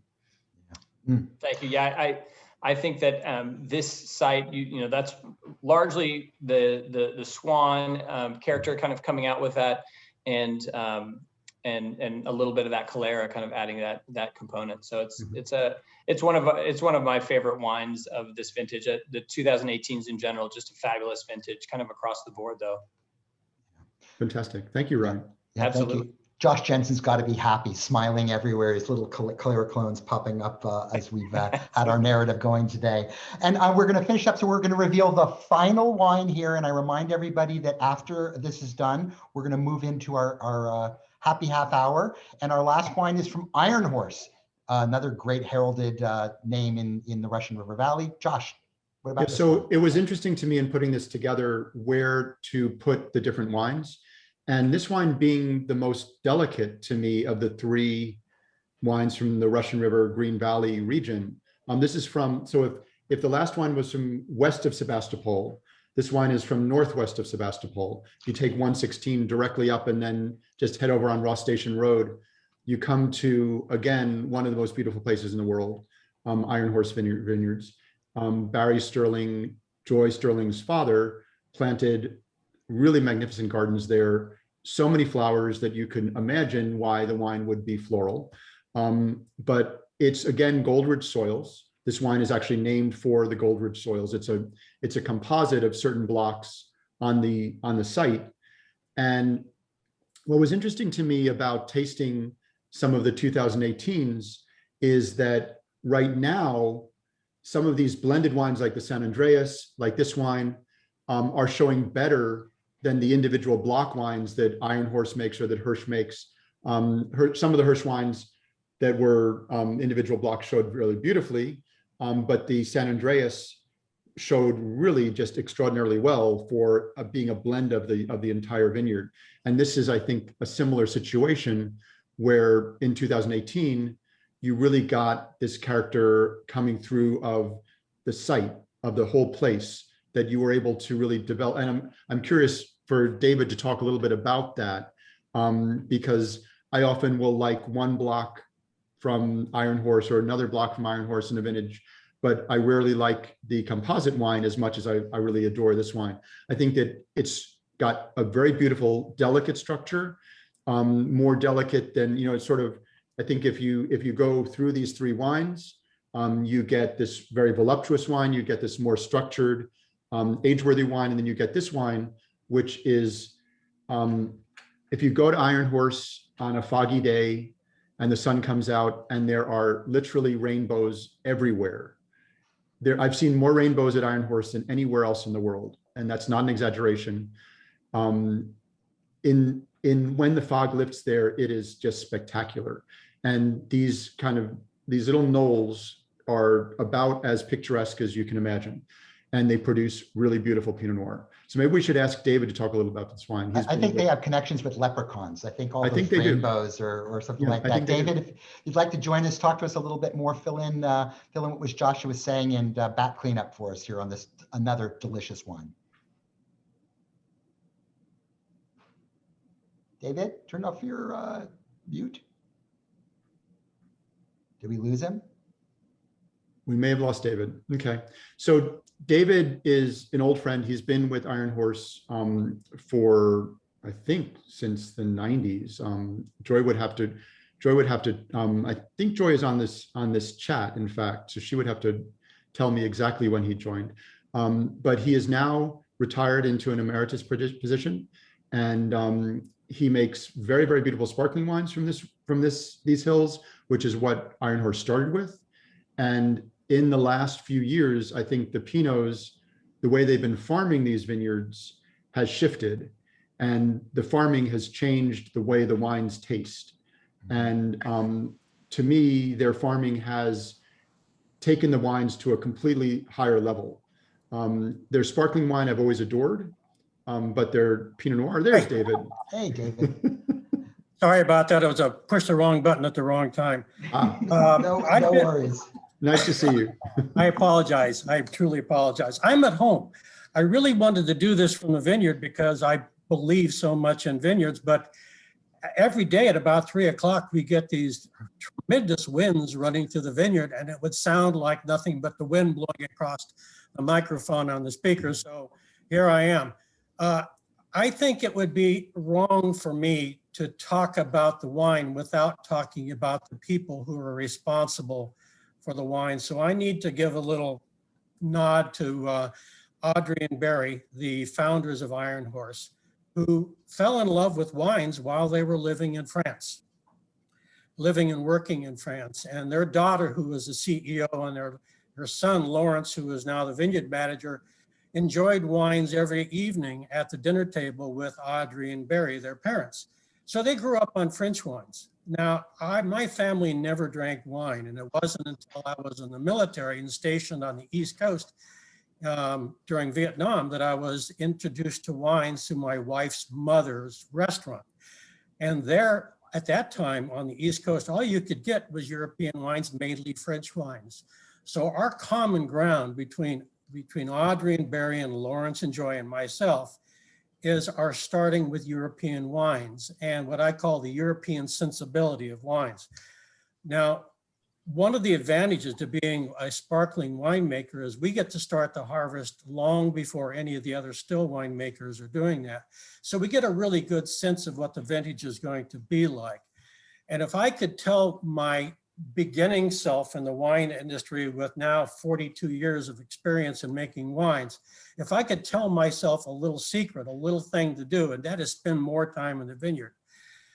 Thank you. Yeah, I think that this site, you know, that's largely the Swan character kind of coming out with that, and a little bit of that Calera kind of adding that component. So it's one of my favorite wines of this vintage. The 2018s in general, just a fabulous vintage, kind of across the board though. Fantastic. Thank you, Ryan. Yeah, absolutely. Thank you. Josh Jensen's got to be happy, smiling everywhere. His little Calera clones popping up as we've had our narrative going today. And we're going to finish up. So we're going to reveal the final wine here. And I remind everybody that after this is done, we're going to move into our happy half hour. And our last wine is from Iron Horse, another great heralded name in the Russian River Valley. Josh, what about this so one? it was interesting to me in putting this together where to put the different wines. And this wine being the most delicate to me of the three wines from the Russian River Green Valley region. This is from, so if the last wine was from west of Sebastopol, this wine is from northwest of Sebastopol. You take 116 directly up and then just head over on Ross Station Road. You come to, again, one of the most beautiful places in the world, Iron Horse Vineyards. Barry Sterling, Joy Sterling's father, planted really magnificent gardens there, so many flowers that you can imagine why the wine would be floral. But it's, again, Gold-rich soils. This wine is actually named for the Gold-rich soils. It's a composite of certain blocks on the site. And what was interesting to me about tasting some of the 2018s is that right now, some of these blended wines like the San Andreas, like this wine, are showing better than the individual block wines that Iron Horse makes or that Hirsch makes. Some of the Hirsch wines that were individual blocks showed really beautifully, but the San Andreas showed really just extraordinarily well for being a blend of the entire vineyard. And this is, I think, a similar situation where in 2018, you really got this character coming through of the site, of the whole place, that you were able to really develop. And I'm curious for David to talk a little bit about that, because I often will like one block from Iron Horse or another block from Iron Horse in a vintage, but I rarely like the composite wine as much as I really adore this wine. I think that it's got a very beautiful, delicate structure, more delicate than, you know, it's sort of, I think if you go through these three wines, you get this very voluptuous wine, you get this more structured, age-worthy wine, and then you get this wine, which is, if you go to Iron Horse on a foggy day and the sun comes out and there are literally rainbows everywhere. I've seen more rainbows at Iron Horse than anywhere else in the world, and that's not an exaggeration. When the fog lifts there, it is just spectacular. And these little knolls are about as picturesque as you can imagine. and they produce really beautiful Pinot Noir. So maybe we should ask David to talk a little about this wine. I think they have connections with leprechauns. I think all I those think they do. rainbows or something Yeah, like I that. think they do. David, if you'd like to join us, talk to us a little bit more, fill in what was Joshua was saying, and back clean up for us here on this another delicious wine. David, turn off your mute. Did we lose him? We may have lost David. Okay. So David is an old friend. He's been with Iron Horse for, I think, since the 90s. Joy would have to, I think Joy is on this chat, in fact, so she would have to tell me exactly when he joined. But he is now retired into an emeritus position, and he makes very, very beautiful sparkling wines from these hills, which is what Iron Horse started with. And in the last few years, I think the Pinots, the way they've been farming these vineyards has shifted, and the farming has changed the way the wines taste. And to me, their farming has taken the wines to a completely higher level. Their sparkling wine I've always adored, but their Pinot Noir, there's David. Hey, David. Sorry about that. I was pushed the wrong button at the wrong time. No worries. Nice to see you. I apologize. I truly apologize. I'm at home. I really wanted to do this from the vineyard because I believe so much in vineyards, but every day at about 3 o'clock, we get these tremendous winds running through the vineyard, and it would sound like nothing but the wind blowing across the microphone on the speaker. So here I am. I think it would be wrong for me to talk about the wine without talking about the people who are responsible for the wine. So I need to give a little nod to Audrey and Barry, the founders of Iron Horse, who fell in love with wines while they were living in France, living and working in France. And their daughter, who was the CEO, and their son, Lawrence, who is now the vineyard manager, enjoyed wines every evening at the dinner table with Audrey and Barry, their parents. So they grew up on French wines. Now, my family never drank wine, and it wasn't until I was in the military and stationed on the East Coast during Vietnam that I was introduced to wines through my wife's mother's restaurant. And there, at that time on the East Coast, all you could get was European wines, mainly French wines. So our common ground between Audrey and Barry and Lawrence and Joy and myself is our starting with European wines and what I call the European sensibility of wines. Now, one of the advantages to being a sparkling winemaker is we get to start the harvest long before any of the other still winemakers are doing that. So we get a really good sense of what the vintage is going to be like. And if I could tell my beginning self in the wine industry with now 42 years of experience in making wines, if I could tell myself a little secret, a little thing to do, and that is spend more time in the vineyard.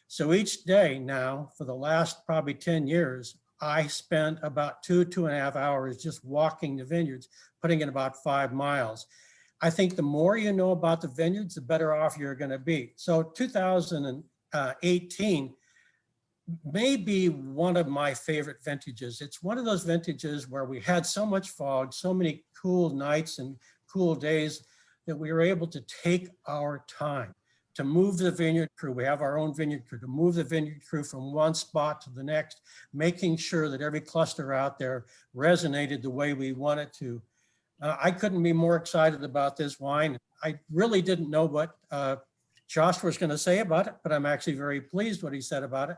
So each day now, for the last probably 10 years, I spent about 2.5 hours just walking the vineyards, putting in about 5 miles. I think the more you know about the vineyards, the better off you're going to be. So 2018 may be one of my favorite vintages. It's one of those vintages where we had so much fog, so many cool nights and cool days that we were able to take our time to move the vineyard crew. We have our own vineyard crew to move the vineyard crew from one spot to the next, making sure that every cluster out there resonated the way we want it to. I couldn't be more excited about this wine. I really didn't know what Josh was going to say about it, but I'm actually very pleased what he said about it.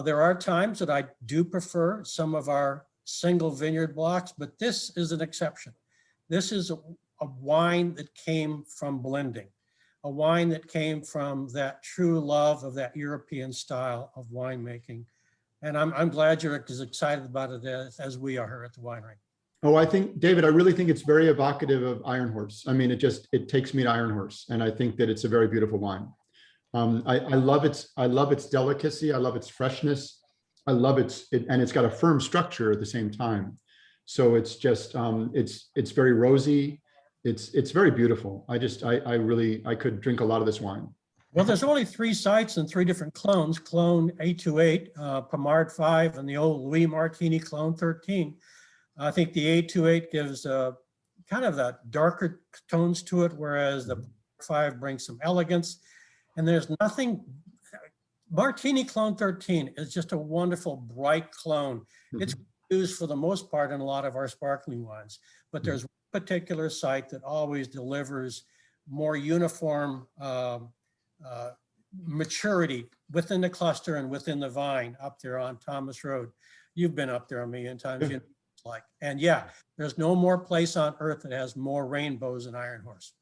There are times that I do prefer some of our single vineyard blocks, but this is an exception. This is a wine that came from blending, a wine that came from that true love of that European style of winemaking. And I'm glad you're as excited about it as we are here at the winery. Oh, I think, David, I really think it's very evocative of Iron Horse. I mean, it takes me to Iron Horse, and I think that it's a very beautiful wine. I love its delicacy. I love its freshness. I love and it's got a firm structure at the same time. So it's just, it's very rosy. It's very beautiful. I could drink a lot of this wine. Well, there's only 3 sites and 3 different clones, clone 828, Pomard 5, and the old Louis Martini clone 13. I think the 828 gives kind of that darker tones to it, whereas the 5 brings some elegance. And there's nothing, Martini Clone 13 is just a wonderful bright clone. It's used for the most part in a lot of our sparkling wines, but there's one particular site that always delivers more uniform maturity within the cluster and within the vine up there on Thomas Road. You've been up there a million times. You know what it's like. And yeah, there's no more place on earth that has more rainbows than Iron Horse.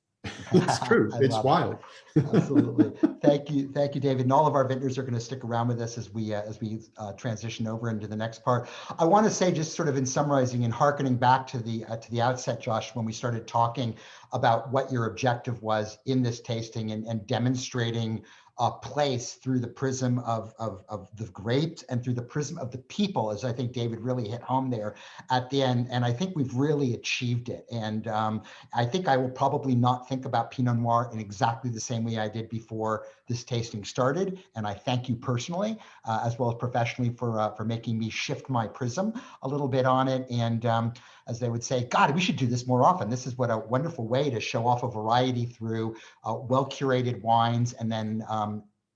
It's true. It's wild. Absolutely. Thank you, David. And all of our vintners are going to stick around with us as we transition over into the next part. I want to say, just sort of in summarizing and hearkening back to the outset, Josh, when we started talking about what your objective was in this tasting and demonstrating a place through the prism of the grapes and through the prism of the people, as I think David really hit home there at the end. And I think we've really achieved it. And I think I will probably not think about Pinot Noir in exactly the same way I did before this tasting started. And I thank you personally, as well as professionally, for making me shift my prism a little bit on it. And as they would say, God, we should do this more often. This is what a wonderful way to show off a variety through well-curated wines, and then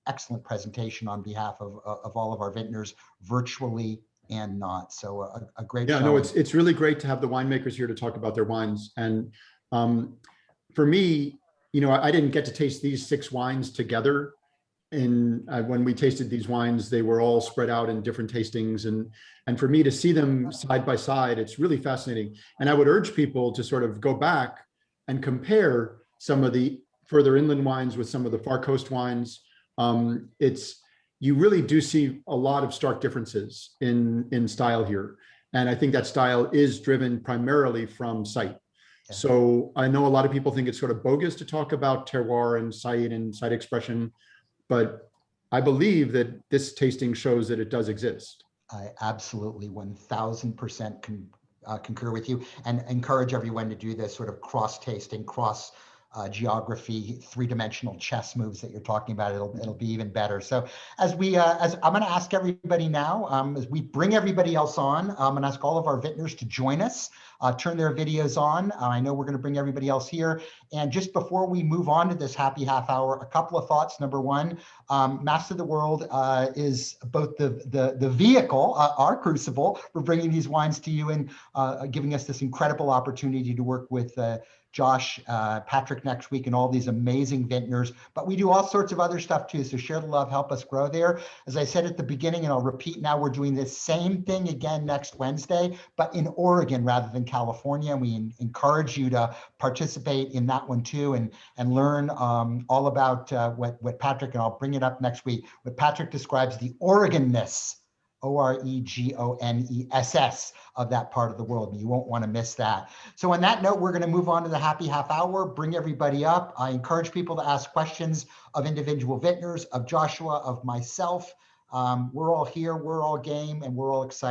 excellent presentation on behalf of all of our vintners, virtually and not. So a great Yeah, show. no, it's really great to have the winemakers here to talk about their wines. And for me, you know, I didn't get to taste these 6 wines together. And when we tasted these wines, they were all spread out in different tastings. And for me to see them side by side, it's really fascinating. And I would urge people to sort of go back and compare some of the further inland wines with some of the far coast wines. You really do see a lot of stark differences in style here. And I think that style is driven primarily from site. Yeah. So I know a lot of people think it's sort of bogus to talk about terroir and site expression, but I believe that this tasting shows that it does exist. I absolutely 1000% concur with you, and encourage everyone to do this sort of cross-tasting, cross geography, 3-dimensional chess moves that you're talking about. It'll be even better. So as I'm going to ask everybody now, as we bring everybody else on, I'm going to ask all of our vintners to join us, turn their videos on. I know we're going to bring everybody else here. And just before we move on to this happy half hour, a couple of thoughts. Number one, Master of the World is both the vehicle, our crucible, for bringing these wines to you and giving us this incredible opportunity to work with Josh, Patrick next week, and all these amazing vintners. But we do all sorts of other stuff too. So share the love, help us grow there. As I said at the beginning, and I'll repeat now, we're doing this same thing again next Wednesday, but in Oregon rather than California. And we encourage you to participate in that one too, and learn all about what Patrick, and I'll bring it up next week, what Patrick describes the Oregonness, Oregonness of that part of the world. You won't want to miss that. So on that note, we're going to move on to the happy half hour, bring everybody up. I encourage people to ask questions of individual vintners, of Joshua, of myself. We're all here, we're all game, and we're all excited.